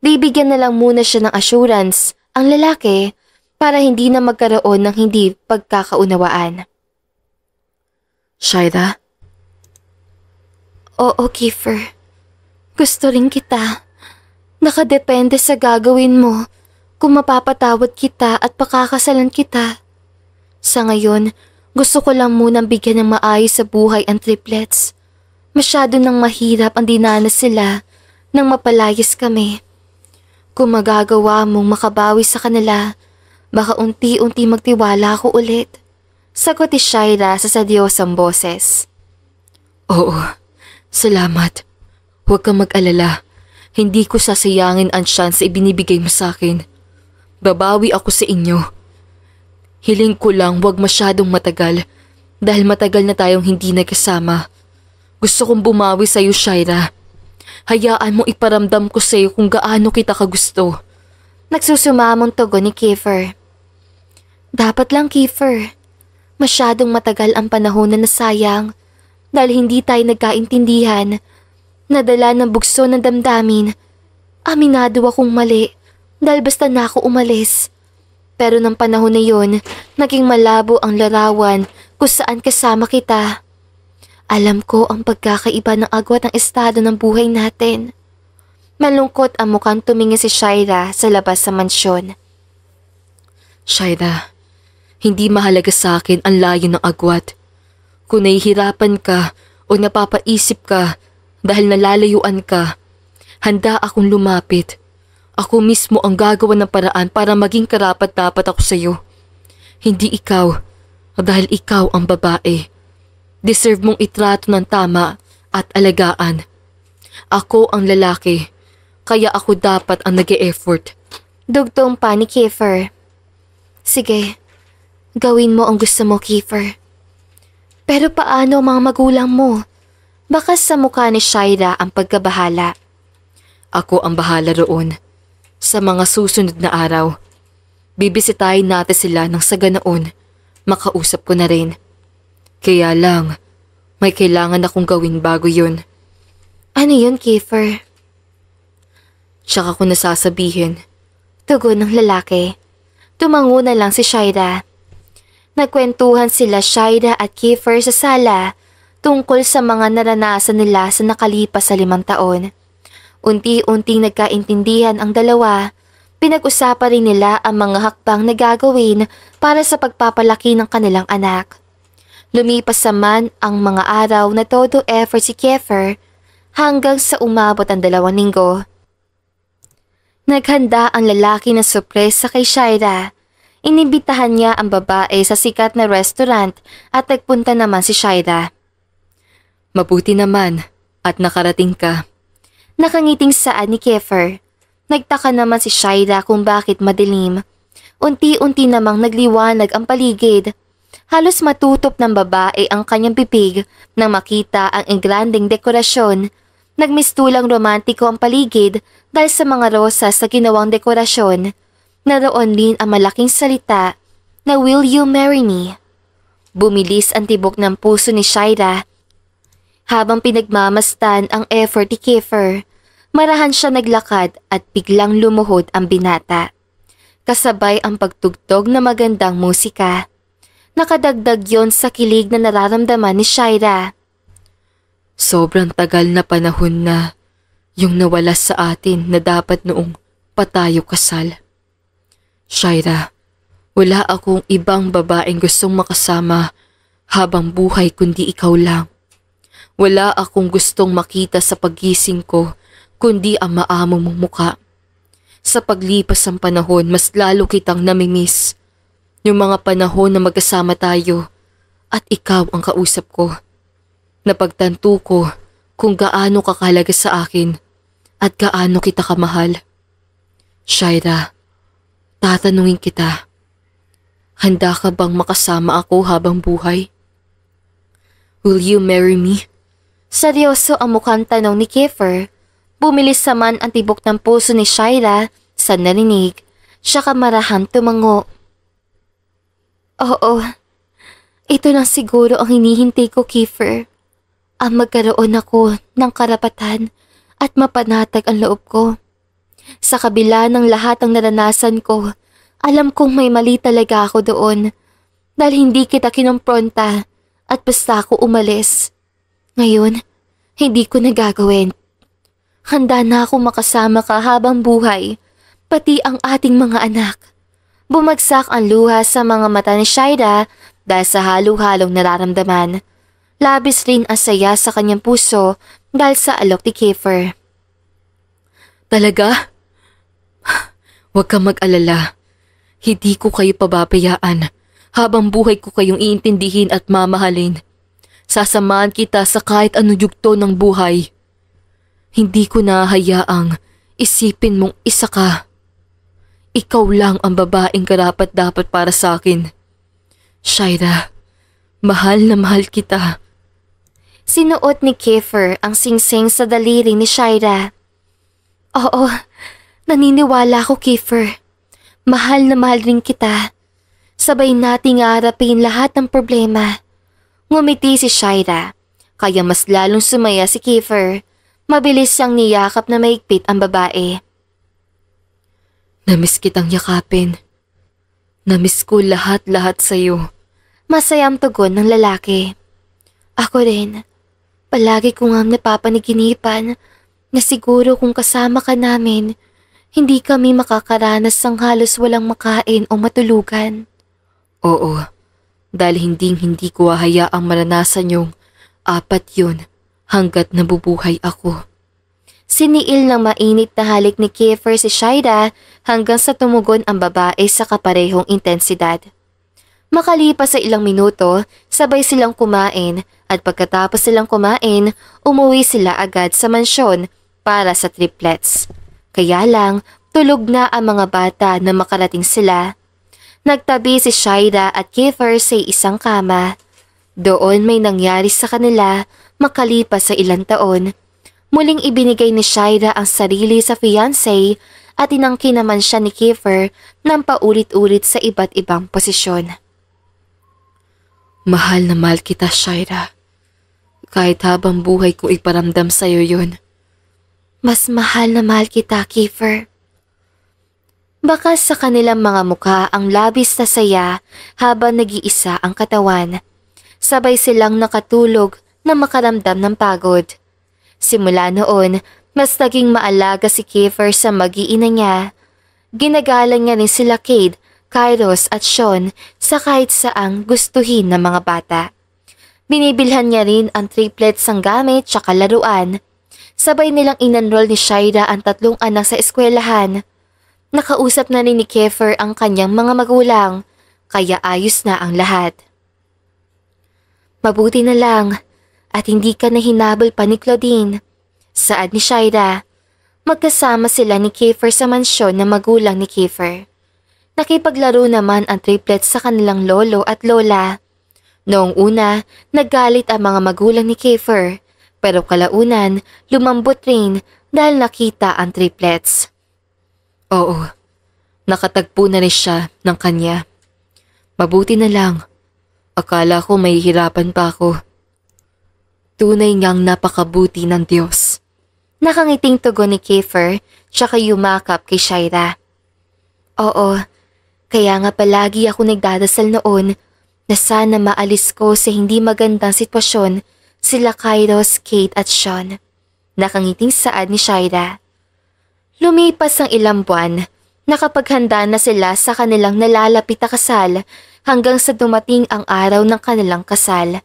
Bibigyan na lang muna siya ng assurance ang lalaki para hindi na magkaroon ng hindi pagkakaunawaan. Shaira? Oo, Kiefer. Gusto rin kita. Nakadepende sa gagawin mo kung mapapatawad kita at pakakasalan kita. Sa ngayon, gusto ko lang munang bigyan ng maayos sa buhay ang triplets. Masyado nang mahirap ang dinanas sila nang mapalayas kami. Kung magagawa mong makabawi sa kanila, baka unti-unti magtiwala ako ulit. Sagot ni Shaira sa seryosong boses. Oo, salamat. Huwag kang mag-alala. Hindi ko sasayangin ang chance na ibinibigay mo sa akin. Babawi ako sa inyo. Hiling ko lang huwag masyadong matagal dahil matagal na tayong hindi nagkasama. Gusto kong bumawi sa iyo, Shaira. Hayaan mo iparamdam ko sa iyo kung gaano kita kagusto. Nagsusumamong tugon ni Kiefer. Dapat lang, Kiefer. Masyadong matagal ang panahon na nasayang dahil hindi tayo nagkaintindihan. Nadala ng bugso ng damdamin. Aminado akong mali dahil basta na ako umalis. Pero ng panahon na yon, naging malabo ang larawan kung saan kasama kita. Alam ko ang pagkakaiba ng agwat ng estado ng buhay natin. Malungkot ang mukhang tumingin si Shaira sa labas sa mansyon. Shaira, hindi mahalaga sa akin ang layo ng agwat. Kung nahihirapan ka o napapaisip ka dahil nalalayuan ka, handa akong lumapit. Ako mismo ang gagawa ng paraan para maging karapat-dapat ako sa iyo. Hindi ikaw, dahil ikaw ang babae. Deserve mong itrato ng tama at alagaan. Ako ang lalaki, kaya ako dapat ang nag-e-effort. Dugtong pa ni Kiefer. Sige, gawin mo ang gusto mo, Kiefer. Pero paano ang mga magulang mo? Baka sa mukha ni Shaira ang pagkabahala. Ako ang bahala roon. Sa mga susunod na araw, bibisitahin natin sila nang sa ganoon, makausap ko na rin. Kaya lang, may kailangan akong gawin bago yun. Ano yun, Kiefer? Tsaka ko nasasabihin. Tugon ng lalaki. Tumango na lang si Shaira. Nagkwentuhan sila Shaira at Kiefer sa sala tungkol sa mga naranasan nila sa nakalipas sa 5 taon. Unti-unting nagkaintindihan ang dalawa. Pinag-usapan rin nila ang mga hakbang na gagawin para sa pagpapalaki ng kanilang anak. Lumipas naman ang mga araw na todo effort si Kiefer hanggang sa umabot ang 2 linggo. Naghanda ang lalaki ng sorpresa kay Shaira. Inibitahan niya ang babae sa sikat na restaurant at nagpunta naman si Shaira. Mabuti naman at nakarating ka. Nakangiting saan ni Kiefer. Nagtaka naman si Shaira kung bakit madilim. Unti-unti namang nagliwanag ang paligid. Halos matutop ng babae ang kanyang bibig nang makita ang engrandeng dekorasyon. Nagmistulang romantiko ang paligid dahil sa mga rosas sa ginawang dekorasyon. Naroon din ang malaking salita na "Will you marry me?" Bumilis ang tibok ng puso ni Shaira. Habang pinagmamastan ang effort ni Kiefer, marahan siya naglakad at biglang lumuhod ang binata. Kasabay ang pagtugtog na magandang musika. Nakadagdag yon sa kilig na nararamdaman ni Shaira. Sobrang tagal na panahon na yung nawala sa atin na dapat noong patayo kasal. Shaira, wala akong ibang babaeng gustong makasama habang buhay kundi ikaw lang. Wala akong gustong makita sa paggising ko kundi ang maamo mong muka. Sa paglipas ng panahon, mas lalo kitang namimiss. Yung mga panahon na magkasama tayo at ikaw ang kausap ko. Napagtanto ko kung gaano ka kahalaga sa akin at gaano kita kamahal. Shaira, tatanungin kita, handa ka bang makasama ako habang buhay? Will you marry me? Seryoso ang mukhang tanong ni Kiefer. Bumilis naman ang tibok ng puso ni Shaira sa narinig. Siya kamarahan tumango. Oo, ito lang siguro ang hinihintay ko, Kiefer. Ang magkaroon ako ng karapatan at mapanatag ang loob ko. Sa kabila ng lahat ng naranasan ko, alam kong may mali talaga ako doon dahil hindi kita kinumpronta at basta ako umalis. Ngayon, hindi ko nagagawin. Handa na akong makasama ka habang buhay, pati ang ating mga anak. Bumagsak ang luha sa mga mata ni Shaira dahil sa halo-halong nararamdaman. Labis rin ang saya sa kanyang puso dahil sa alok ni Kiefer. Talaga? Huwag kang mag-alala. Hindi ko kayo pababayaan. Habang buhay ko kayong iintindihin at mamahalin. Sasamahan kita sa kahit anong yugto ng buhay. Hindi ko nahahayaang isipin mong isa ka. Ikaw lang ang babaeng karapat-dapat para sa akin. Shaira, mahal na mahal kita. Sinuot ni Kiefer ang singsing sa daliri ni Shaira. Oo, naniniwala ko, Kiefer. Mahal na mahal rin kita. Sabay nating harapin lahat ng problema. Ngumiti si Shaira, kaya mas lalong sumaya si Kiefer. Mabilis siyang niyakap na mahigpit ang babae. Namiss kitang yakapin. Namiss ko lahat-lahat sa'yo. Masayang tugon ng lalaki. Ako rin. Palagi ko nga napapaniginipan na siguro kung kasama ka namin, hindi kami makakaranas ng halos walang makain o matulugan. Oo, dahil hindi ko hahayaang maranasan yung 4 yun hanggat nabubuhay ako. Siniil ng mainit na halik ni Kiefer si Shaira hanggang sa tumugon ang babae sa kaparehong intensidad. Makalipas sa ilang minuto, sabay silang kumain at pagkatapos silang kumain, umuwi sila agad sa mansyon para sa triplets. Kaya lang, tulog na ang mga bata na makarating sila. Nagtabi si Shaira at Kiefer sa isang kama. Doon may nangyari sa kanila makalipas sa ilang taon. Muling ibinigay ni Shaira ang sarili sa fiancé at inangkin naman siya ni Kiefer ng paulit-ulit sa iba't ibang posisyon. Mahal na mahal kita, Shaira. Kahit habang buhay ko iparamdam sa'yo yun. Mas mahal na mahal kita, Kiefer. Bakas sa kanilang mga mukha ang labis na saya habang nag-iisa ang katawan. Sabay silang nakatulog na makaramdam ng pagod. Simula noon, mas naging maalaga si Kiefer sa mag-iina niya. Ginagalang niya rin sila Cade, Kairos at Sean sa kahit saang gustuhin ng mga bata. Binibilhan niya rin ang triplets ng gamit tsaka laruan. Sabay nilang inenroll ni Shaira ang 3 anak sa eskwelahan. Nakausap na rin ni Kiefer ang kanyang mga magulang, kaya ayos na ang lahat. Mabuti na lang at hindi ka na hinabol pa ni Claudine. Saad ni Shaira. Magkasama sila ni Kiefer sa mansyon na magulang ni Kiefer. Nakipaglaro naman ang triplets sa kanilang lolo at lola. Noong una, naggalit ang mga magulang ni Kiefer, pero kalaunan, lumambot rin dahil nakita ang triplets. Oo, nakatagpo na rin siya ng kanya. Mabuti na lang. Akala ko may hirapan pa ako. Tunay ngang napakabuti ng Diyos. Nakangiting tugon ni Kiefer tsaka yumakap kay Shaira. Oo, kaya nga palagi ako nagdadasal noon na sana maalis ko sa hindi magandang sitwasyon sila Kairos, Kate at Sean. Nakangiting saad ni Shaira. Lumipas ang ilang buwan, nakapaghanda na sila sa kanilang nalalapit na kasal hanggang sa dumating ang araw ng kanilang kasal.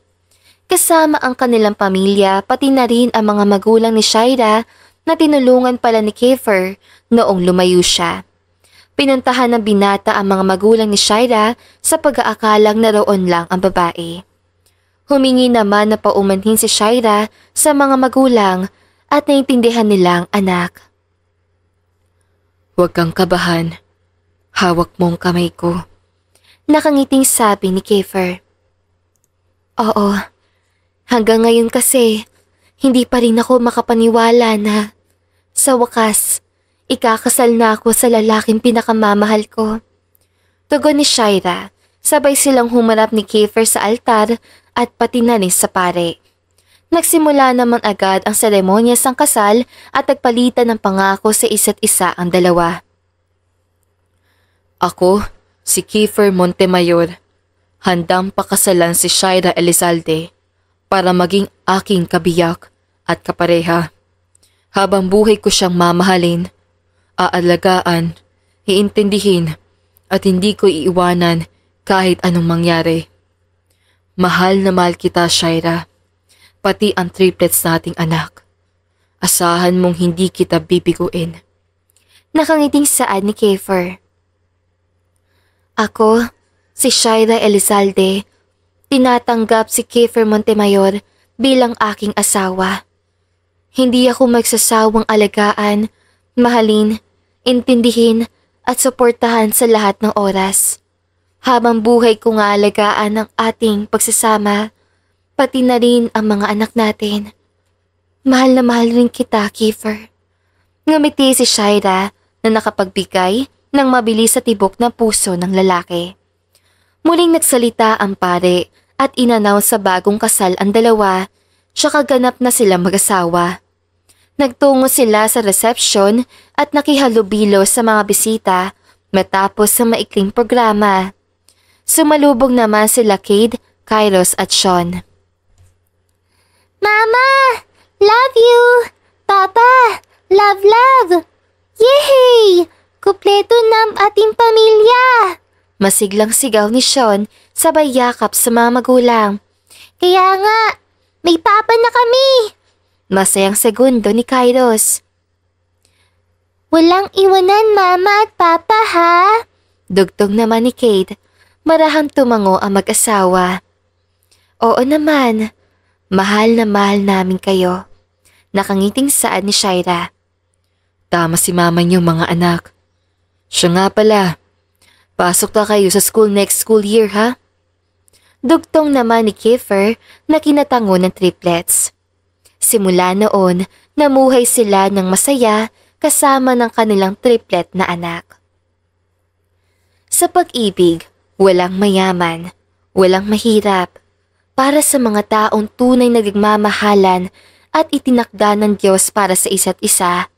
Kasama ang kanilang pamilya pati na rin ang mga magulang ni Shaira na tinulungan pala ni Kiefer noong lumayo siya. Pinuntahan ng binata ang mga magulang ni Shaira sa pag-aakalang naroon lang ang babae. Humingi naman na paumanhin si Shaira sa mga magulang at naintindihan nilang anak. Huwag kang kabahan. Hawak mo ang kamay ko. Nakangiting sabi ni Kiefer. Oo, hanggang ngayon kasi, hindi pa rin ako makapaniwala na sa wakas, ikakasal na ako sa lalaking pinakamamahal ko. Tugon ni Shaira, Sabay silang humarap ni Kiefer sa altar at pati na rin sa pare. Nagsimula naman agad ang seremonya sang kasal at nagpalitan ng pangako sa isa't isa ang dalawa. Ako, si Kiefer Montemayor, handang pakasalan si Shaira Elizalde para maging aking kabiyak at kapareha. Habang buhay ko siyang mamahalin, aalagaan, iintindihin at hindi ko iiwanan kahit anong mangyari. Mahal na mahal kita, Shaira. Pati ang triplets nating anak. Asahan mong hindi kita bibiguin. Nakangiting saad ni Kiefer. Ako, si Shaira Elizalde, tinatanggap si Kiefer Montemayor bilang aking asawa. Hindi ako magsasawang alagaan, mahalin, intindihin at suportahan sa lahat ng oras. Habang buhay ko nga alagaan ang ating pagsasama, pati na rin ang mga anak natin. Mahal na mahal rin kita, Kiefer. Ngumiti si Shaira na nakapagbigay ng mabilis sa tibok na puso ng lalaki. Muling nagsalita ang pare at in-announce sa bagong kasal ang dalawa, tsaka ganap na sila mag-asawa. Nagtungo sila sa reception at nakihalubilo sa mga bisita matapos sa maikling programa. Sumalubog naman sila Cade, Kairos at Sean. Mama! Love you! Papa! Love, love! Yehey! Kumpleto na ang ating pamilya! Masiglang sigaw ni Sean sabay yakap sa mga magulang. Kaya nga, may papa na kami! Masayang segundo ni Kairos. Walang iwanan mama at papa ha? Dugtong naman ni Cade. Marahang tumango ang mag-asawa. Oo naman, mahal na mahal namin kayo. Nakangiting saad ni Shaira. Tama si mama niyo mga anak. Siya nga pala, pasok na kayo sa school next school year ha? Dugtong naman ni Kiefer na kinatango ng triplets. Simula noon, namuhay sila ng masaya kasama ng kanilang triplet na anak. Sa pag-ibig, walang mayaman, walang mahirap. Para sa mga taong tunay na nagmamahalan at itinakda ng Diyos para sa isa't isa,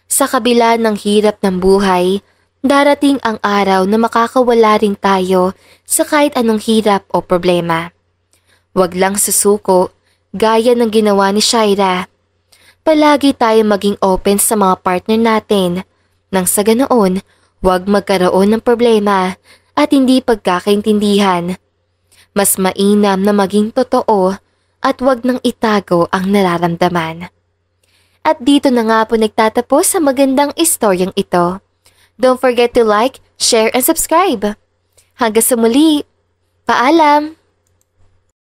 sa kabila ng hirap ng buhay, darating ang araw na makakawala rin tayo sa kahit anong hirap o problema. Huwag lang susuko, gaya ng ginawa ni Shaira. Palagi tayo maging open sa mga partner natin, nang sa ganoon, huwag magkaroon ng problema at hindi pagkakaintindihan. Mas mainam na maging totoo at huwag nang itago ang nararamdaman. At dito na nga po nagtatapos sa magandang istoryang ito. Don't forget to like, share, and subscribe. Hanggang sa muli, paalam!